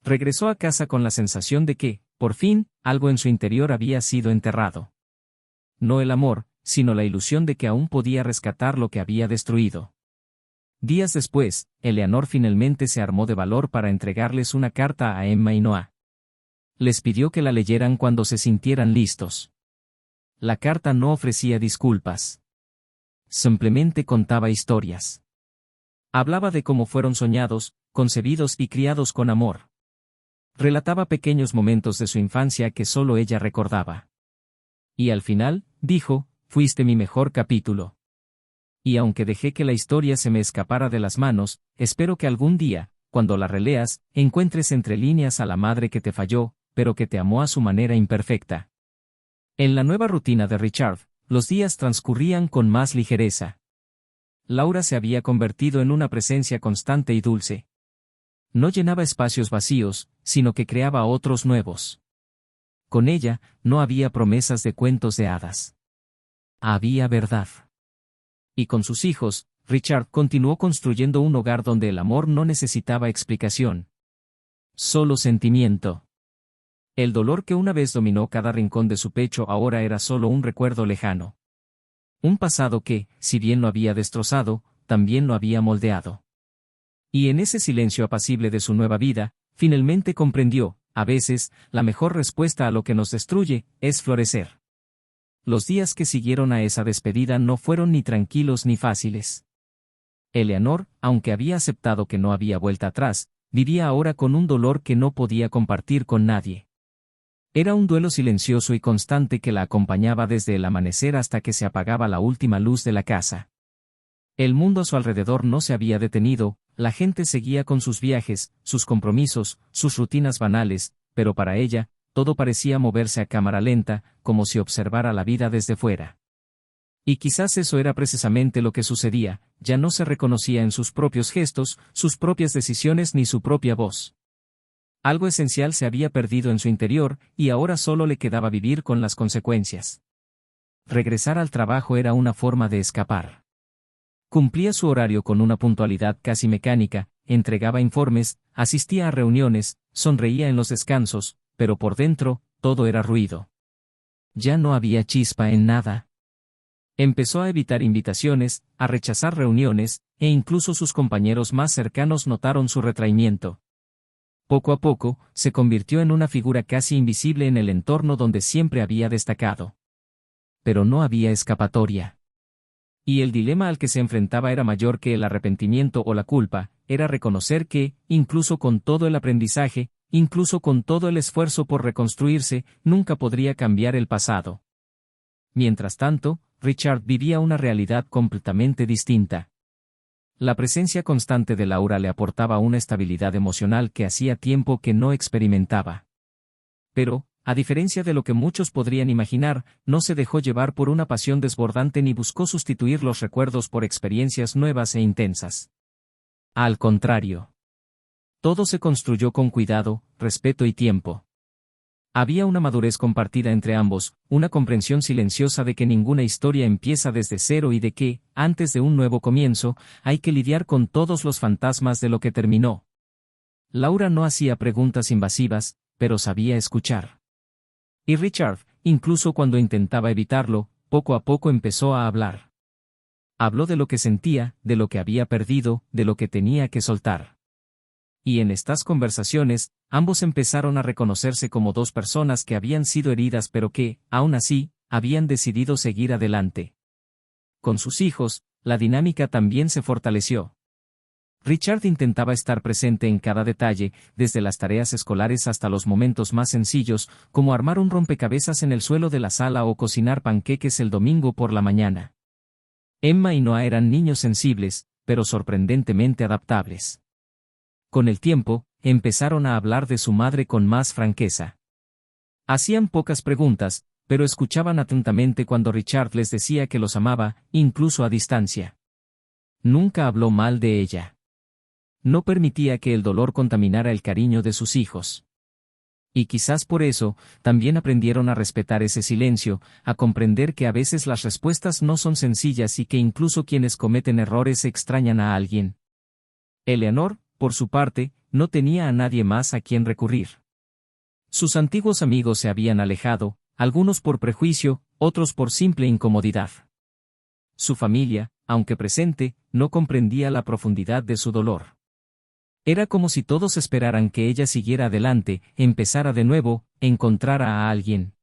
Regresó a casa con la sensación de que, por fin, algo en su interior había sido enterrado. No el amor, sino la ilusión de que aún podía rescatar lo que había destruido. Días después, Eleanor finalmente se armó de valor para entregarles una carta a Emma y Noah. Les pidió que la leyeran cuando se sintieran listos. La carta no ofrecía disculpas. Simplemente contaba historias. Hablaba de cómo fueron soñados, concebidos y criados con amor. Relataba pequeños momentos de su infancia que solo ella recordaba. Y al final, dijo, fuiste mi mejor capítulo. Y aunque dejé que la historia se me escapara de las manos, espero que algún día, cuando la releas, encuentres entre líneas a la madre que te falló, pero que te amó a su manera imperfecta. En la nueva rutina de Richard, los días transcurrían con más ligereza. Laura se había convertido en una presencia constante y dulce. No llenaba espacios vacíos, sino que creaba otros nuevos. Con ella, no había promesas de cuentos de hadas. Había verdad. Y con sus hijos, Richard continuó construyendo un hogar donde el amor no necesitaba explicación. Solo sentimiento. El dolor que una vez dominó cada rincón de su pecho ahora era solo un recuerdo lejano. Un pasado que, si bien lo había destrozado, también lo había moldeado. Y en ese silencio apacible de su nueva vida, finalmente comprendió, a veces, la mejor respuesta a lo que nos destruye, es florecer. Los días que siguieron a esa despedida no fueron ni tranquilos ni fáciles. Eleanor, aunque había aceptado que no había vuelta atrás, vivía ahora con un dolor que no podía compartir con nadie. Era un duelo silencioso y constante que la acompañaba desde el amanecer hasta que se apagaba la última luz de la casa. El mundo a su alrededor no se había detenido, la gente seguía con sus viajes, sus compromisos, sus rutinas banales, pero para ella, todo parecía moverse a cámara lenta, como si observara la vida desde fuera. Y quizás eso era precisamente lo que sucedía, ya no se reconocía en sus propios gestos, sus propias decisiones ni su propia voz. Algo esencial se había perdido en su interior, y ahora solo le quedaba vivir con las consecuencias. Regresar al trabajo era una forma de escapar. Cumplía su horario con una puntualidad casi mecánica, entregaba informes, asistía a reuniones, sonreía en los descansos, pero por dentro, todo era ruido. Ya no había chispa en nada. Empezó a evitar invitaciones, a rechazar reuniones, e incluso sus compañeros más cercanos notaron su retraimiento. Poco a poco, se convirtió en una figura casi invisible en el entorno donde siempre había destacado. Pero no había escapatoria. Y el dilema al que se enfrentaba era mayor que el arrepentimiento o la culpa, era reconocer que, incluso con todo el aprendizaje, incluso con todo el esfuerzo por reconstruirse, nunca podría cambiar el pasado. Mientras tanto, Richard vivía una realidad completamente distinta. La presencia constante de Laura le aportaba una estabilidad emocional que hacía tiempo que no experimentaba. Pero, a diferencia de lo que muchos podrían imaginar, no se dejó llevar por una pasión desbordante ni buscó sustituir los recuerdos por experiencias nuevas e intensas. Al contrario. Todo se construyó con cuidado, respeto y tiempo. Había una madurez compartida entre ambos, una comprensión silenciosa de que ninguna historia empieza desde cero y de que, antes de un nuevo comienzo, hay que lidiar con todos los fantasmas de lo que terminó. Laura no hacía preguntas invasivas, pero sabía escuchar. Y Richard, incluso cuando intentaba evitarlo, poco a poco empezó a hablar. Habló de lo que sentía, de lo que había perdido, de lo que tenía que soltar. Y en estas conversaciones, ambos empezaron a reconocerse como dos personas que habían sido heridas pero que, aún así, habían decidido seguir adelante. Con sus hijos, la dinámica también se fortaleció. Richard intentaba estar presente en cada detalle, desde las tareas escolares hasta los momentos más sencillos, como armar un rompecabezas en el suelo de la sala o cocinar panqueques el domingo por la mañana. Emma y Noah eran niños sensibles, pero sorprendentemente adaptables. Con el tiempo, empezaron a hablar de su madre con más franqueza. Hacían pocas preguntas, pero escuchaban atentamente cuando Richard les decía que los amaba, incluso a distancia. Nunca habló mal de ella. No permitía que el dolor contaminara el cariño de sus hijos. Y quizás por eso, también aprendieron a respetar ese silencio, a comprender que a veces las respuestas no son sencillas y que incluso quienes cometen errores extrañan a alguien. Eleanor, por su parte, no tenía a nadie más a quien recurrir. Sus antiguos amigos se habían alejado, algunos por prejuicio, otros por simple incomodidad. Su familia, aunque presente, no comprendía la profundidad de su dolor. Era como si todos esperaran que ella siguiera adelante, empezara de nuevo, encontrara a alguien.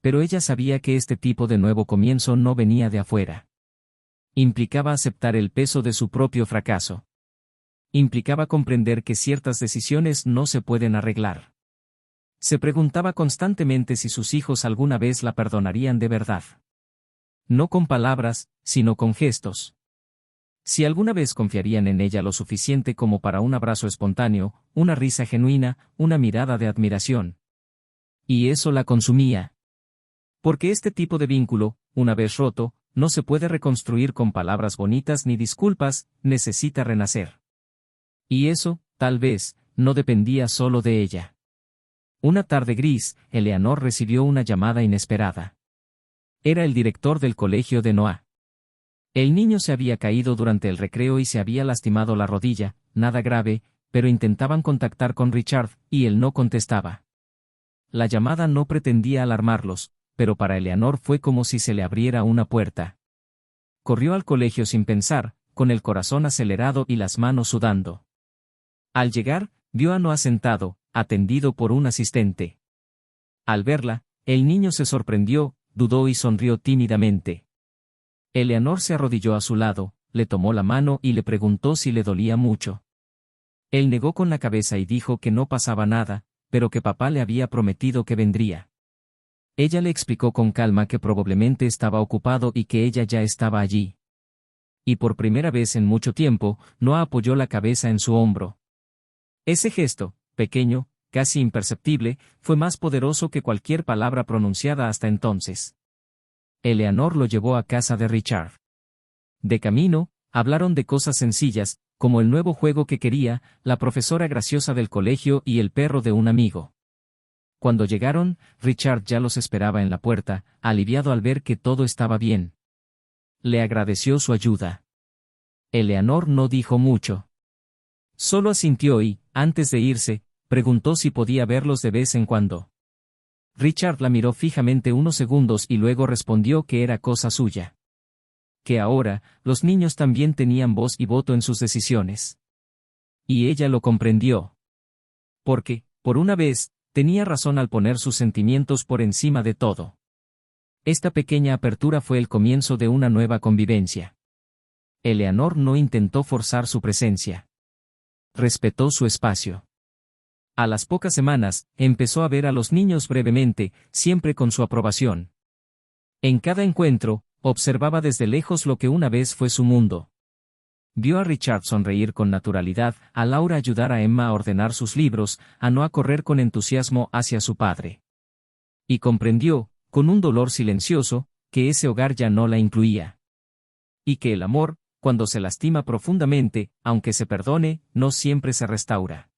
Pero ella sabía que este tipo de nuevo comienzo no venía de afuera. Implicaba aceptar el peso de su propio fracaso. Implicaba comprender que ciertas decisiones no se pueden arreglar. Se preguntaba constantemente si sus hijos alguna vez la perdonarían de verdad. No con palabras, sino con gestos. Si alguna vez confiarían en ella lo suficiente como para un abrazo espontáneo, una risa genuina, una mirada de admiración. Y eso la consumía. Porque este tipo de vínculo, una vez roto, no se puede reconstruir con palabras bonitas ni disculpas, necesita renacer. Y eso, tal vez, no dependía solo de ella. Una tarde gris, Eleanor recibió una llamada inesperada. Era el director del colegio de Noah. El niño se había caído durante el recreo y se había lastimado la rodilla, nada grave, pero intentaban contactar con Richard, y él no contestaba. La llamada no pretendía alarmarlos, pero para Eleanor fue como si se le abriera una puerta. Corrió al colegio sin pensar, con el corazón acelerado y las manos sudando. Al llegar, vio a Noah sentado, atendido por un asistente. Al verla, el niño se sorprendió, dudó y sonrió tímidamente. Eleanor se arrodilló a su lado, le tomó la mano y le preguntó si le dolía mucho. Él negó con la cabeza y dijo que no pasaba nada, pero que papá le había prometido que vendría. Ella le explicó con calma que probablemente estaba ocupado y que ella ya estaba allí. Y por primera vez en mucho tiempo, Noah apoyó la cabeza en su hombro. Ese gesto, pequeño, casi imperceptible, fue más poderoso que cualquier palabra pronunciada hasta entonces. Eleanor lo llevó a casa de Richard. De camino, hablaron de cosas sencillas, como el nuevo juego que quería, la profesora graciosa del colegio y el perro de un amigo. Cuando llegaron, Richard ya los esperaba en la puerta, aliviado al ver que todo estaba bien. Le agradeció su ayuda. Eleanor no dijo mucho. Solo asintió y, antes de irse, preguntó si podía verlos de vez en cuando. Richard la miró fijamente unos segundos y luego respondió que era cosa suya. Que ahora, los niños también tenían voz y voto en sus decisiones. Y ella lo comprendió. Porque, por una vez, tenía razón al poner sus sentimientos por encima de todo. Esta pequeña apertura fue el comienzo de una nueva convivencia. Eleanor no intentó forzar su presencia. Respetó su espacio. A las pocas semanas, empezó a ver a los niños brevemente, siempre con su aprobación. En cada encuentro, observaba desde lejos lo que una vez fue su mundo. Vio a Richard sonreír con naturalidad, a Laura ayudar a Emma a ordenar sus libros, a Noah correr con entusiasmo hacia su padre. Y comprendió, con un dolor silencioso, que ese hogar ya no la incluía. Y que el amor, cuando se lastima profundamente, aunque se perdone, no siempre se restaura.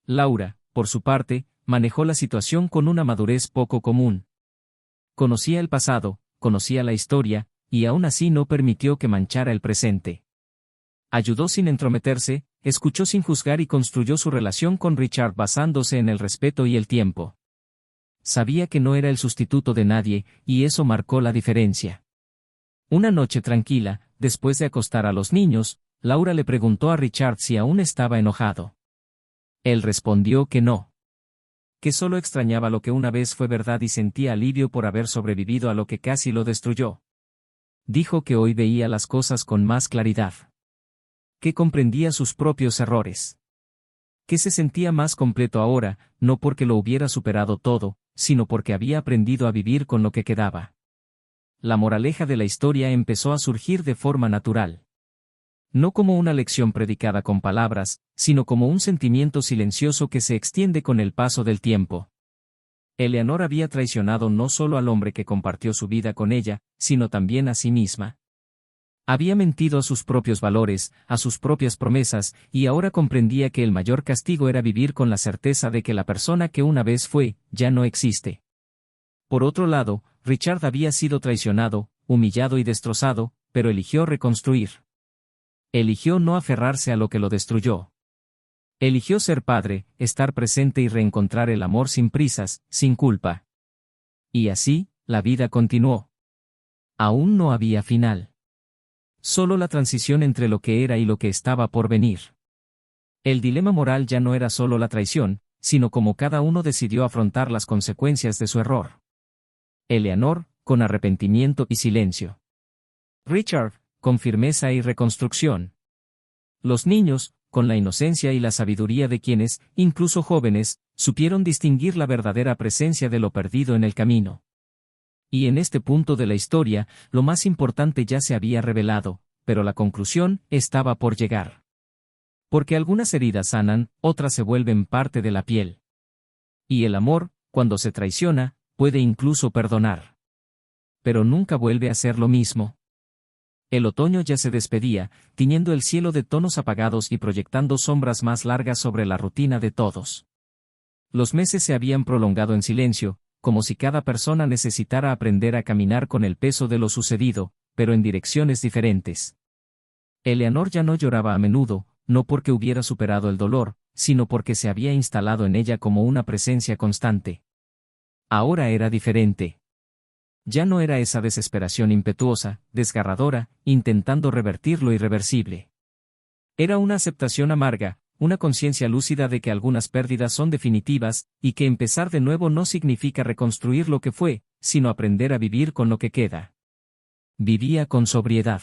Laura, por su parte, manejó la situación con una madurez poco común. Conocía el pasado, conocía la historia, y aún así no permitió que manchara el presente. Ayudó sin entrometerse, escuchó sin juzgar y construyó su relación con Richard basándose en el respeto y el tiempo. Sabía que no era el sustituto de nadie, y eso marcó la diferencia. Una noche tranquila, después de acostar a los niños, Laura le preguntó a Richard si aún estaba enojado. Él respondió que no. Que solo extrañaba lo que una vez fue verdad y sentía alivio por haber sobrevivido a lo que casi lo destruyó. Dijo que hoy veía las cosas con más claridad. que comprendía sus propios errores. Que se sentía más completo ahora, no porque lo hubiera superado todo, sino porque había aprendido a vivir con lo que quedaba. La moraleja de la historia empezó a surgir de forma natural. No como una lección predicada con palabras, sino como un sentimiento silencioso que se extiende con el paso del tiempo. Eleanor había traicionado no solo al hombre que compartió su vida con ella, sino también a sí misma. Había mentido a sus propios valores, a sus propias promesas, y ahora comprendía que el mayor castigo era vivir con la certeza de que la persona que una vez fue, ya no existe. Por otro lado, Richard había sido traicionado, humillado y destrozado, pero eligió reconstruir. Eligió no aferrarse a lo que lo destruyó. Eligió ser padre, estar presente y reencontrar el amor sin prisas, sin culpa. Y así, la vida continuó. Aún no había final. Solo la transición entre lo que era y lo que estaba por venir. El dilema moral ya no era solo la traición, sino cómo cada uno decidió afrontar las consecuencias de su error. Eleanor, con arrepentimiento y silencio. Richard, con firmeza y reconstrucción. Los niños, con la inocencia y la sabiduría de quienes, incluso jóvenes, supieron distinguir la verdadera presencia de lo perdido en el camino. Y en este punto de la historia, lo más importante ya se había revelado, pero la conclusión estaba por llegar. Porque algunas heridas sanan, otras se vuelven parte de la piel. Y el amor, cuando se traiciona, puede incluso perdonar. Pero nunca vuelve a ser lo mismo. El otoño ya se despedía, tiñendo el cielo de tonos apagados y proyectando sombras más largas sobre la rutina de todos. Los meses se habían prolongado en silencio, como si cada persona necesitara aprender a caminar con el peso de lo sucedido, pero en direcciones diferentes. Eleanor ya no lloraba a menudo, no porque hubiera superado el dolor, sino porque se había instalado en ella como una presencia constante. Ahora era diferente. Ya no era esa desesperación impetuosa, desgarradora, intentando revertir lo irreversible. Era una aceptación amarga, una conciencia lúcida de que algunas pérdidas son definitivas, y que empezar de nuevo no significa reconstruir lo que fue, sino aprender a vivir con lo que queda. Vivía con sobriedad.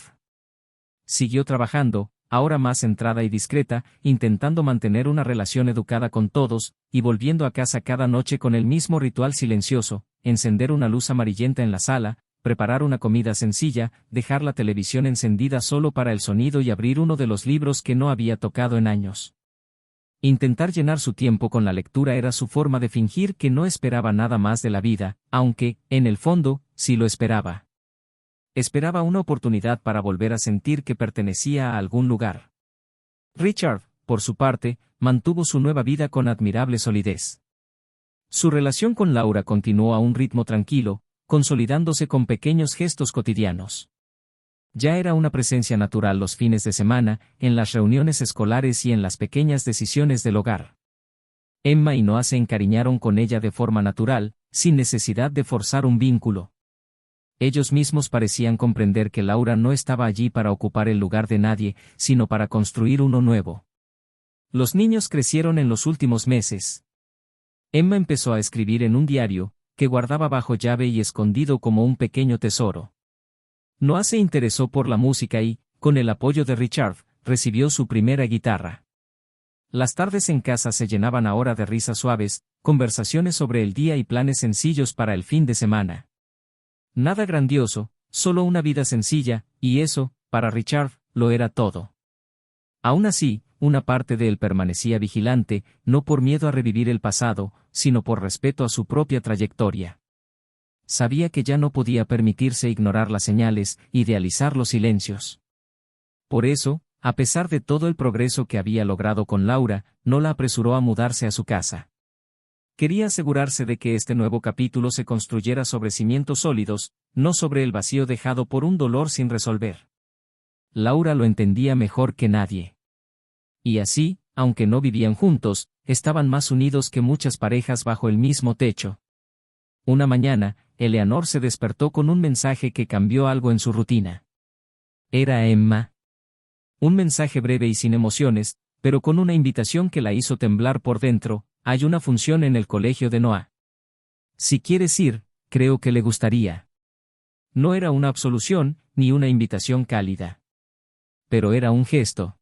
Siguió trabajando, ahora más centrada y discreta, intentando mantener una relación educada con todos, y volviendo a casa cada noche con el mismo ritual silencioso: encender una luz amarillenta en la sala, preparar una comida sencilla, dejar la televisión encendida solo para el sonido y abrir uno de los libros que no había tocado en años. Intentar llenar su tiempo con la lectura era su forma de fingir que no esperaba nada más de la vida, aunque, en el fondo, sí lo esperaba. Esperaba una oportunidad para volver a sentir que pertenecía a algún lugar. Richard, por su parte, mantuvo su nueva vida con admirable solidez. Su relación con Laura continuó a un ritmo tranquilo, consolidándose con pequeños gestos cotidianos. Ya era una presencia natural los fines de semana, en las reuniones escolares y en las pequeñas decisiones del hogar. Emma y Noah se encariñaron con ella de forma natural, sin necesidad de forzar un vínculo. Ellos mismos parecían comprender que Laura no estaba allí para ocupar el lugar de nadie, sino para construir uno nuevo. Los niños crecieron en los últimos meses. Emma empezó a escribir en un diario, que guardaba bajo llave y escondido como un pequeño tesoro. Noah se interesó por la música y, con el apoyo de Richard, recibió su primera guitarra. Las tardes en casa se llenaban ahora de risas suaves, conversaciones sobre el día y planes sencillos para el fin de semana. Nada grandioso, solo una vida sencilla, y eso, para Richard, lo era todo. Aún así, una parte de él permanecía vigilante, no por miedo a revivir el pasado, sino por respeto a su propia trayectoria. Sabía que ya no podía permitirse ignorar las señales, idealizar los silencios. Por eso, a pesar de todo el progreso que había logrado con Laura, no la apresuró a mudarse a su casa. Quería asegurarse de que este nuevo capítulo se construyera sobre cimientos sólidos, no sobre el vacío dejado por un dolor sin resolver. Laura lo entendía mejor que nadie. Y así, aunque no vivían juntos, estaban más unidos que muchas parejas bajo el mismo techo. Una mañana, Eleanor se despertó con un mensaje que cambió algo en su rutina. Era Emma. Un mensaje breve y sin emociones, pero con una invitación que la hizo temblar por dentro: hay una función en el colegio de Noah. Si quieres ir, creo que le gustaría. No era una absolución, ni una invitación cálida. Pero era un gesto.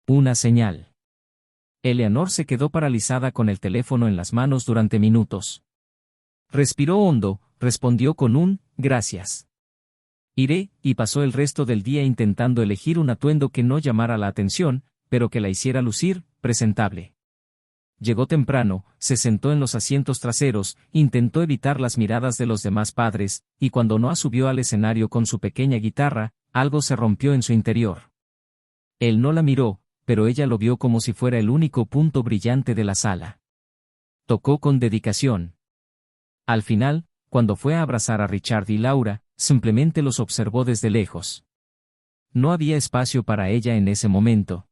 Una señal. Eleanor se quedó paralizada con el teléfono en las manos durante minutos. Respiró hondo, respondió con un «gracias». Iré, y pasó el resto del día intentando elegir un atuendo que no llamara la atención, pero que la hiciera lucir presentable. Llegó temprano, se sentó en los asientos traseros, intentó evitar las miradas de los demás padres, y cuando Noah subió al escenario con su pequeña guitarra, algo se rompió en su interior. Él no la miró, pero ella lo vio como si fuera el único punto brillante de la sala. Tocó con dedicación. Al final, cuando fue a abrazar a Richard y Laura, simplemente los observó desde lejos. No había espacio para ella en ese momento.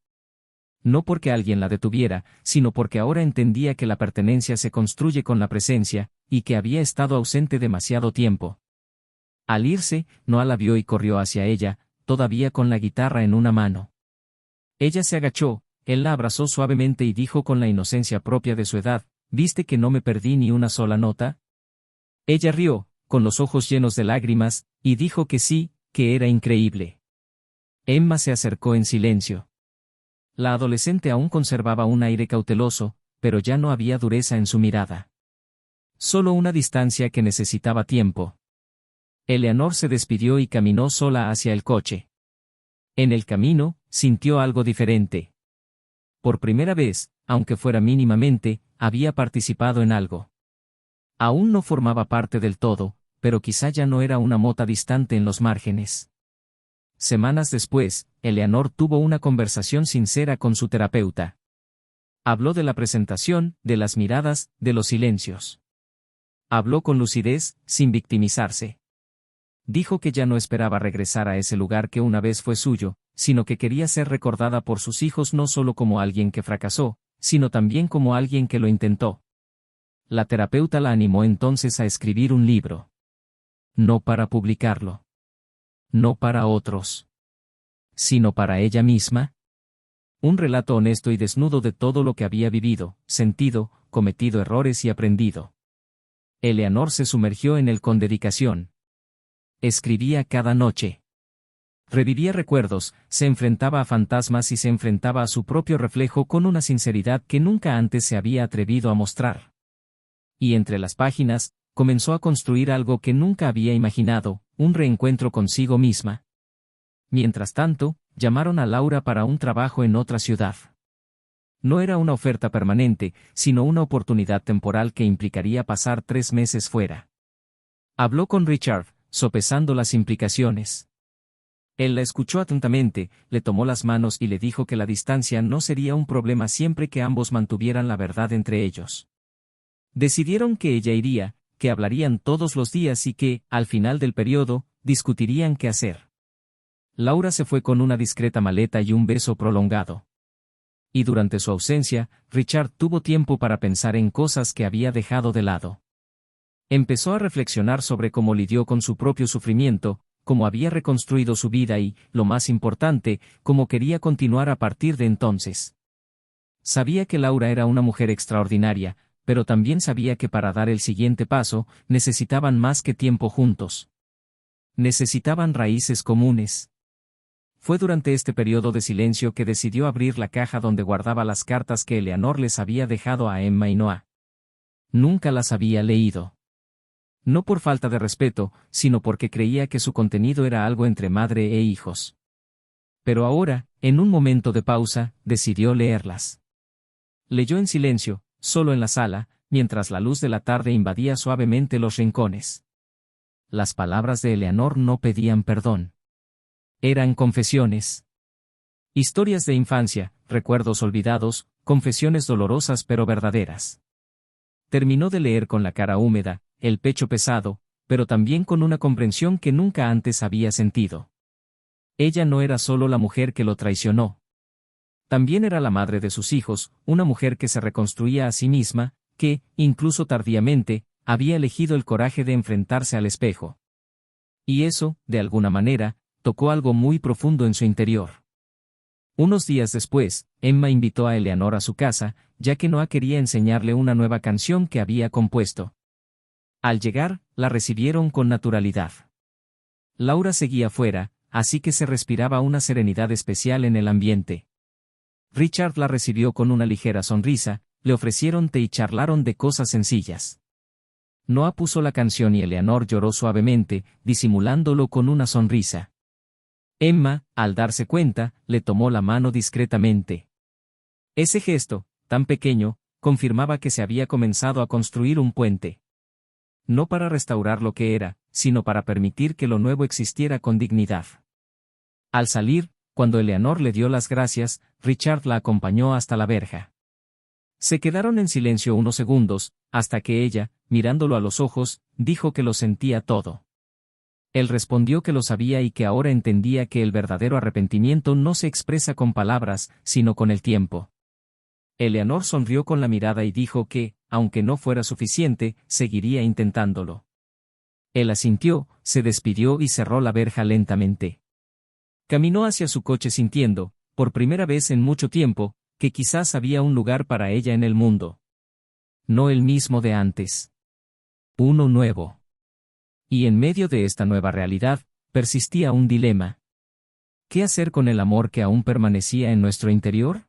No porque alguien la detuviera, sino porque ahora entendía que la pertenencia se construye con la presencia, y que había estado ausente demasiado tiempo. Al irse, Noah la vio y corrió hacia ella, todavía con la guitarra en una mano. Ella se agachó, él la abrazó suavemente y dijo con la inocencia propia de su edad, ¿viste que no me perdí ni una sola nota? Ella rió, con los ojos llenos de lágrimas, y dijo que sí, que era increíble. Emma se acercó en silencio. La adolescente aún conservaba un aire cauteloso, pero ya no había dureza en su mirada. Solo una distancia que necesitaba tiempo. Eleanor se despidió y caminó sola hacia el coche. En el camino, sintió algo diferente. Por primera vez, aunque fuera mínimamente, había participado en algo. Aún no formaba parte del todo, pero quizá ya no era una mota distante en los márgenes. Semanas después, Eleanor tuvo una conversación sincera con su terapeuta. Habló de la presentación, de las miradas, de los silencios. Habló con lucidez, sin victimizarse. Dijo que ya no esperaba regresar a ese lugar que una vez fue suyo, sino que quería ser recordada por sus hijos no solo como alguien que fracasó, sino también como alguien que lo intentó. La terapeuta la animó entonces a escribir un libro. No para publicarlo. No para otros. Sino para ella misma. Un relato honesto y desnudo de todo lo que había vivido, sentido, cometido errores y aprendido. Eleanor se sumergió en él con dedicación. Escribía cada noche. Revivía recuerdos, se enfrentaba a fantasmas y se enfrentaba a su propio reflejo con una sinceridad que nunca antes se había atrevido a mostrar. Y entre las páginas, comenzó a construir algo que nunca había imaginado, un reencuentro consigo misma. Mientras tanto, llamaron a Laura para un trabajo en otra ciudad. No era una oferta permanente, sino una oportunidad temporal que implicaría pasar 3 meses fuera. Habló con Richard, sopesando las implicaciones. Él la escuchó atentamente, le tomó las manos y le dijo que la distancia no sería un problema siempre que ambos mantuvieran la verdad entre ellos. Decidieron que ella iría, que hablarían todos los días y que, al final del periodo, discutirían qué hacer. Laura se fue con una discreta maleta y un beso prolongado. Y durante su ausencia, Richard tuvo tiempo para pensar en cosas que había dejado de lado. Empezó a reflexionar sobre cómo lidió con su propio sufrimiento, cómo había reconstruido su vida y, lo más importante, cómo quería continuar a partir de entonces. Sabía que Laura era una mujer extraordinaria, pero también sabía que para dar el siguiente paso, necesitaban más que tiempo juntos. Necesitaban raíces comunes. Fue durante este periodo de silencio que decidió abrir la caja donde guardaba las cartas que Eleanor les había dejado a Emma y Noah. Nunca las había leído. No por falta de respeto, sino porque creía que su contenido era algo entre madre e hijos. Pero ahora, en un momento de pausa, decidió leerlas. Leyó en silencio, solo en la sala, mientras la luz de la tarde invadía suavemente los rincones. Las palabras de Eleanor no pedían perdón. Eran confesiones. Historias de infancia, recuerdos olvidados, confesiones dolorosas pero verdaderas. Terminó de leer con la cara húmeda, el pecho pesado, pero también con una comprensión que nunca antes había sentido. Ella no era solo la mujer que lo traicionó. También era la madre de sus hijos, una mujer que se reconstruía a sí misma, que, incluso tardíamente, había elegido el coraje de enfrentarse al espejo. Y eso, de alguna manera, tocó algo muy profundo en su interior. Unos días después, Emma invitó a Eleanor a su casa, ya que Noah quería enseñarle una nueva canción que había compuesto. Al llegar, la recibieron con naturalidad. Laura seguía fuera, así que se respiraba una serenidad especial en el ambiente. Richard la recibió con una ligera sonrisa, le ofrecieron té y charlaron de cosas sencillas. Noah puso la canción y Eleanor lloró suavemente, disimulándolo con una sonrisa. Emma, al darse cuenta, le tomó la mano discretamente. Ese gesto, tan pequeño, confirmaba que se había comenzado a construir un puente. No para restaurar lo que era, sino para permitir que lo nuevo existiera con dignidad. Al salir, cuando Eleanor le dio las gracias, Richard la acompañó hasta la verja. Se quedaron en silencio unos segundos, hasta que ella, mirándolo a los ojos, dijo que lo sentía todo. Él respondió que lo sabía y que ahora entendía que el verdadero arrepentimiento no se expresa con palabras, sino con el tiempo. Eleanor sonrió con la mirada y dijo que, aunque no fuera suficiente, seguiría intentándolo. Él asintió, se despidió y cerró la verja lentamente. Caminó hacia su coche sintiendo, por primera vez en mucho tiempo, que quizás había un lugar para ella en el mundo. No el mismo de antes. Uno nuevo. Y en medio de esta nueva realidad, persistía un dilema. ¿Qué hacer con el amor que aún permanecía en nuestro interior?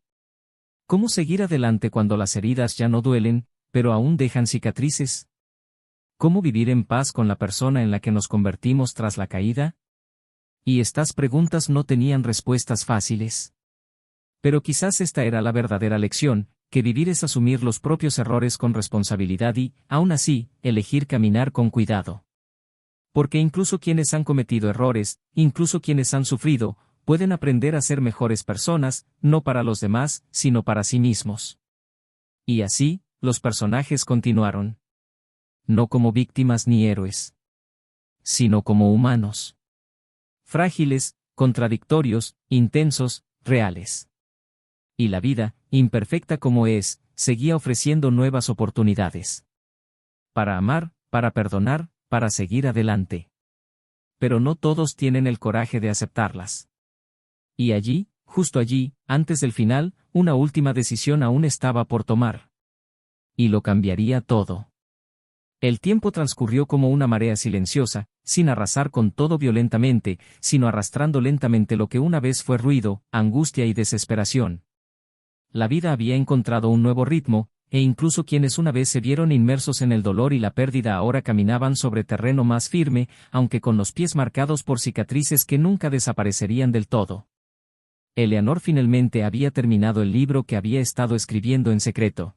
¿Cómo seguir adelante cuando las heridas ya no duelen, pero aún dejan cicatrices? ¿Cómo vivir en paz con la persona en la que nos convertimos tras la caída? Y estas preguntas no tenían respuestas fáciles. Pero quizás esta era la verdadera lección, que vivir es asumir los propios errores con responsabilidad y, aún así, elegir caminar con cuidado. Porque incluso quienes han cometido errores, incluso quienes han sufrido, pueden aprender a ser mejores personas, no para los demás, sino para sí mismos. Y así, los personajes continuaron. No como víctimas ni héroes, sino como humanos. Frágiles, contradictorios, intensos, reales. Y la vida, imperfecta como es, seguía ofreciendo nuevas oportunidades. Para amar, para perdonar, para seguir adelante. Pero no todos tienen el coraje de aceptarlas. Y allí, justo allí, antes del final, una última decisión aún estaba por tomar. Y lo cambiaría todo. El tiempo transcurrió como una marea silenciosa, sin arrasar con todo violentamente, sino arrastrando lentamente lo que una vez fue ruido, angustia y desesperación. La vida había encontrado un nuevo ritmo, e incluso quienes una vez se vieron inmersos en el dolor y la pérdida ahora caminaban sobre terreno más firme, aunque con los pies marcados por cicatrices que nunca desaparecerían del todo. Eleanor finalmente había terminado el libro que había estado escribiendo en secreto.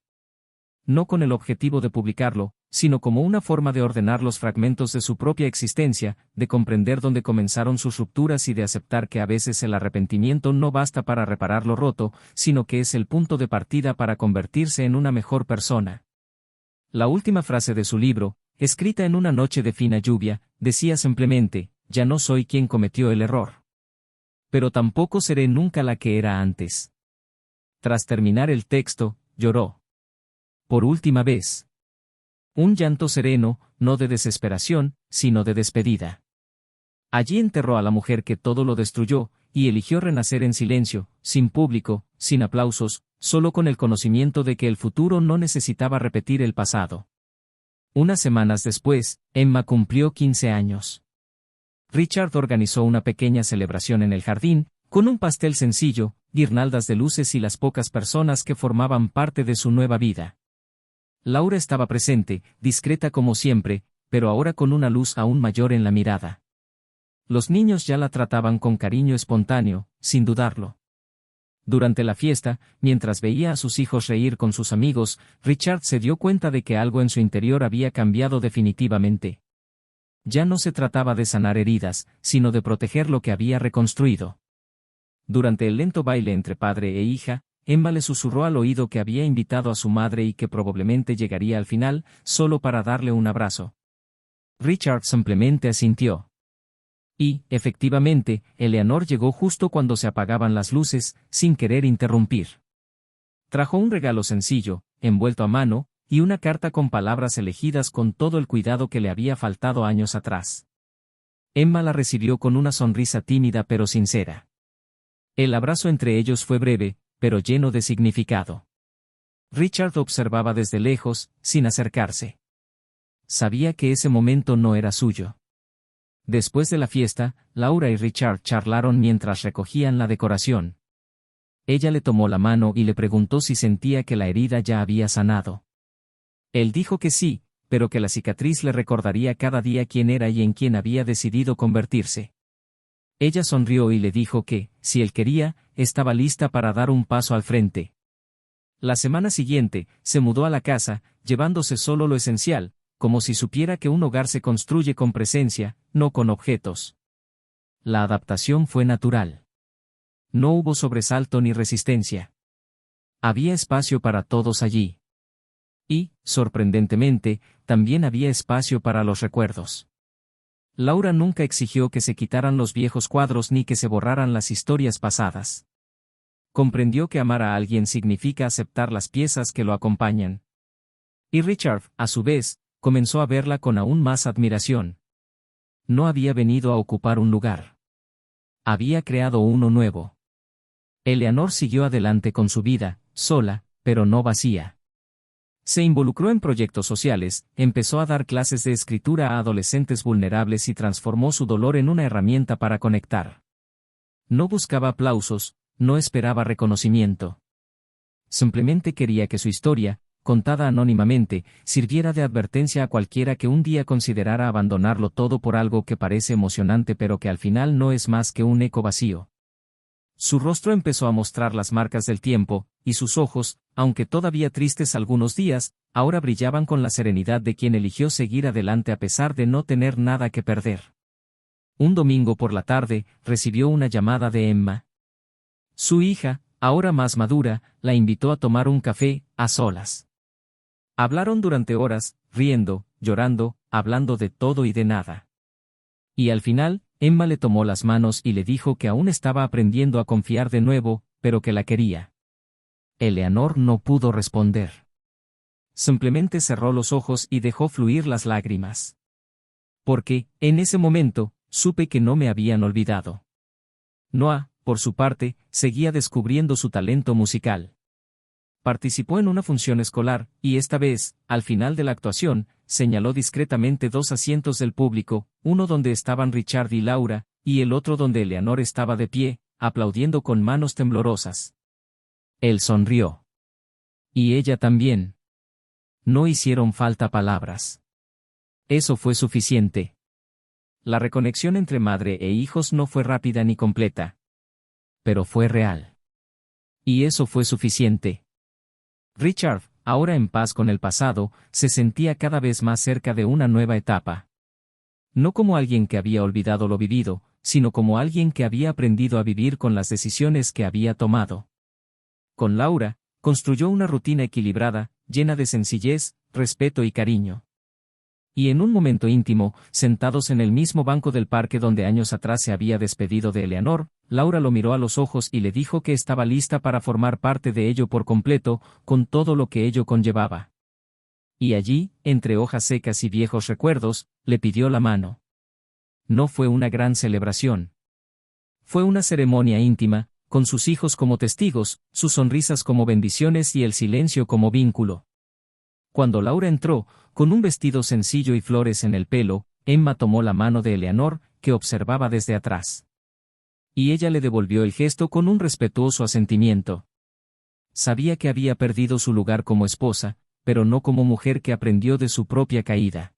No con el objetivo de publicarlo, sino como una forma de ordenar los fragmentos de su propia existencia, de comprender dónde comenzaron sus rupturas y de aceptar que a veces el arrepentimiento no basta para reparar lo roto, sino que es el punto de partida para convertirse en una mejor persona. La última frase de su libro, escrita en una noche de fina lluvia, decía simplemente, ya no soy quien cometió el error. Pero tampoco seré nunca la que era antes. Tras terminar el texto, lloró. Por última vez. Un llanto sereno, no de desesperación, sino de despedida. Allí enterró a la mujer que todo lo destruyó, y eligió renacer en silencio, sin público, sin aplausos, solo con el conocimiento de que el futuro no necesitaba repetir el pasado. Unas semanas después, Emma cumplió 15 años. Richard organizó una pequeña celebración en el jardín, con un pastel sencillo, guirnaldas de luces y las pocas personas que formaban parte de su nueva vida. Laura estaba presente, discreta como siempre, pero ahora con una luz aún mayor en la mirada. Los niños ya la trataban con cariño espontáneo, sin dudarlo. Durante la fiesta, mientras veía a sus hijos reír con sus amigos, Richard se dio cuenta de que algo en su interior había cambiado definitivamente. Ya no se trataba de sanar heridas, sino de proteger lo que había reconstruido. Durante el lento baile entre padre e hija, Emma le susurró al oído que había invitado a su madre y que probablemente llegaría al final, solo para darle un abrazo. Richard simplemente asintió. Y, efectivamente, Eleanor llegó justo cuando se apagaban las luces, sin querer interrumpir. Trajo un regalo sencillo, envuelto a mano, y una carta con palabras elegidas con todo el cuidado que le había faltado años atrás. Emma la recibió con una sonrisa tímida pero sincera. El abrazo entre ellos fue breve, pero lleno de significado. Richard observaba desde lejos, sin acercarse. Sabía que ese momento no era suyo. Después de la fiesta, Laura y Richard charlaron mientras recogían la decoración. Ella le tomó la mano y le preguntó si sentía que la herida ya había sanado. Él dijo que sí, pero que la cicatriz le recordaría cada día quién era y en quién había decidido convertirse. Ella sonrió y le dijo que, si él quería, estaba lista para dar un paso al frente. La semana siguiente, se mudó a la casa, llevándose solo lo esencial, como si supiera que un hogar se construye con presencia, no con objetos. La adaptación fue natural. No hubo sobresalto ni resistencia. Había espacio para todos allí. Y, sorprendentemente, también había espacio para los recuerdos. Laura nunca exigió que se quitaran los viejos cuadros ni que se borraran las historias pasadas. Comprendió que amar a alguien significa aceptar las piezas que lo acompañan. Y Richard, a su vez, comenzó a verla con aún más admiración. No había venido a ocupar un lugar. Había creado uno nuevo. Eleanor siguió adelante con su vida, sola, pero no vacía. Se involucró en proyectos sociales, empezó a dar clases de escritura a adolescentes vulnerables y transformó su dolor en una herramienta para conectar. No buscaba aplausos, no esperaba reconocimiento. Simplemente quería que su historia, contada anónimamente, sirviera de advertencia a cualquiera que un día considerara abandonarlo todo por algo que parece emocionante pero que al final no es más que un eco vacío. Su rostro empezó a mostrar las marcas del tiempo, y sus ojos, aunque todavía tristes algunos días, ahora brillaban con la serenidad de quien eligió seguir adelante a pesar de no tener nada que perder. Un domingo por la tarde, recibió una llamada de Emma. Su hija, ahora más madura, la invitó a tomar un café, a solas. Hablaron durante horas, riendo, llorando, hablando de todo y de nada. Y al final, Emma le tomó las manos y le dijo que aún estaba aprendiendo a confiar de nuevo, pero que la quería. Eleanor no pudo responder. Simplemente cerró los ojos y dejó fluir las lágrimas. Porque, en ese momento, supe que no me habían olvidado. Noah, por su parte, seguía descubriendo su talento musical. Participó en una función escolar, y esta vez, al final de la actuación, señaló discretamente dos asientos del público, uno donde estaban Richard y Laura, y el otro donde Eleanor estaba de pie, aplaudiendo con manos temblorosas. Él sonrió. Y ella también. No hicieron falta palabras. Eso fue suficiente. La reconexión entre madre e hijos no fue rápida ni completa. Pero fue real. Y eso fue suficiente. Richard, ahora en paz con el pasado, se sentía cada vez más cerca de una nueva etapa. No como alguien que había olvidado lo vivido, sino como alguien que había aprendido a vivir con las decisiones que había tomado. Con Laura, construyó una rutina equilibrada, llena de sencillez, respeto y cariño. Y en un momento íntimo, sentados en el mismo banco del parque donde años atrás se había despedido de Eleanor, Laura lo miró a los ojos y le dijo que estaba lista para formar parte de ello por completo, con todo lo que ello conllevaba. Y allí, entre hojas secas y viejos recuerdos, le pidió la mano. No fue una gran celebración. Fue una ceremonia íntima, con sus hijos como testigos, sus sonrisas como bendiciones y el silencio como vínculo. Cuando Laura entró, con un vestido sencillo y flores en el pelo, Emma tomó la mano de Eleanor, que observaba desde atrás. Y ella le devolvió el gesto con un respetuoso asentimiento. Sabía que había perdido su lugar como esposa, pero no como mujer que aprendió de su propia caída.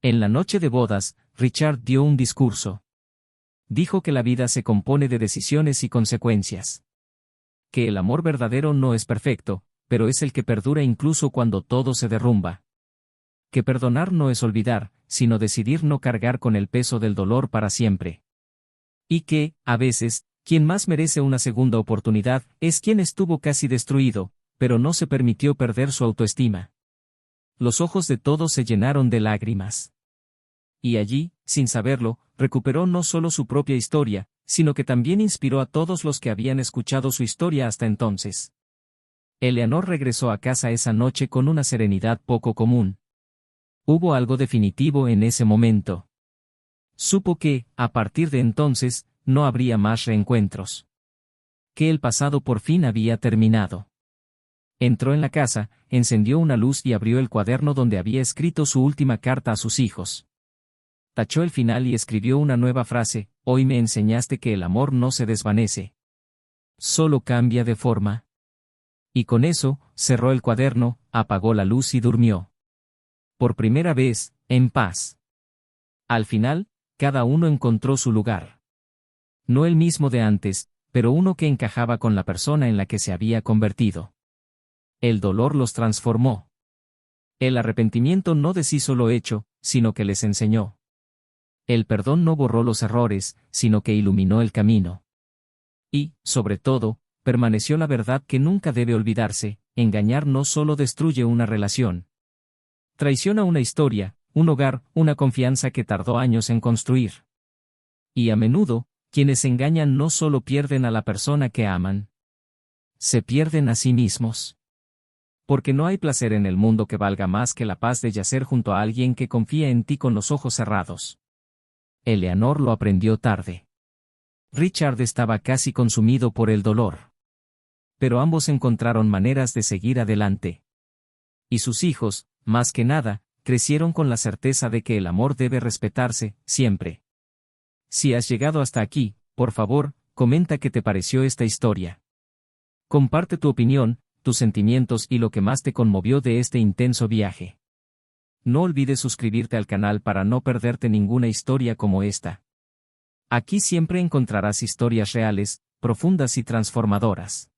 En la noche de bodas, Richard dio un discurso. Dijo que la vida se compone de decisiones y consecuencias. Que el amor verdadero no es perfecto, pero es el que perdura incluso cuando todo se derrumba. Que perdonar no es olvidar, sino decidir no cargar con el peso del dolor para siempre. Y que, a veces, quien más merece una segunda oportunidad es quien estuvo casi destruido, pero no se permitió perder su autoestima. Los ojos de todos se llenaron de lágrimas. Y allí, sin saberlo, recuperó no solo su propia historia, sino que también inspiró a todos los que habían escuchado su historia hasta entonces. Eleanor regresó a casa esa noche con una serenidad poco común. Hubo algo definitivo en ese momento. Supo que, a partir de entonces, no habría más reencuentros. Que el pasado por fin había terminado. Entró en la casa, encendió una luz y abrió el cuaderno donde había escrito su última carta a sus hijos. Tachó el final y escribió una nueva frase: hoy me enseñaste que el amor no se desvanece. Solo cambia de forma. Y con eso, cerró el cuaderno, apagó la luz y durmió. Por primera vez, en paz. Al final, cada uno encontró su lugar. No el mismo de antes, pero uno que encajaba con la persona en la que se había convertido. El dolor los transformó. El arrepentimiento no deshizo lo hecho, sino que les enseñó. El perdón no borró los errores, sino que iluminó el camino. Y, sobre todo, permaneció la verdad que nunca debe olvidarse: engañar no solo destruye una relación. Traiciona una historia, un hogar, una confianza que tardó años en construir. Y a menudo, quienes engañan no solo pierden a la persona que aman, se pierden a sí mismos. Porque no hay placer en el mundo que valga más que la paz de yacer junto a alguien que confía en ti con los ojos cerrados. Eleanor lo aprendió tarde. Richard estaba casi consumido por el dolor. Pero ambos encontraron maneras de seguir adelante. Y sus hijos, más que nada, crecieron con la certeza de que el amor debe respetarse, siempre. Si has llegado hasta aquí, por favor, comenta qué te pareció esta historia. Comparte tu opinión, tus sentimientos y lo que más te conmovió de este intenso viaje. No olvides suscribirte al canal para no perderte ninguna historia como esta. Aquí siempre encontrarás historias reales, profundas y transformadoras.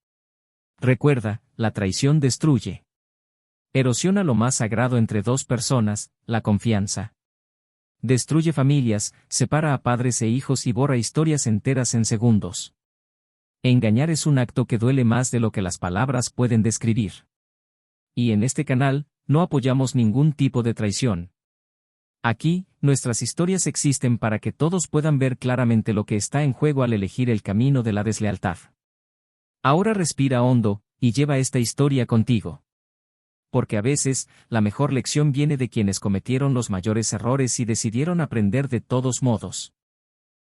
Recuerda, la traición destruye. Erosiona lo más sagrado entre dos personas, la confianza. Destruye familias, separa a padres e hijos y borra historias enteras en segundos. Engañar es un acto que duele más de lo que las palabras pueden describir. Y en este canal, no apoyamos ningún tipo de traición. Aquí, nuestras historias existen para que todos puedan ver claramente lo que está en juego al elegir el camino de la deslealtad. Ahora respira hondo, y lleva esta historia contigo. Porque a veces, la mejor lección viene de quienes cometieron los mayores errores y decidieron aprender de todos modos.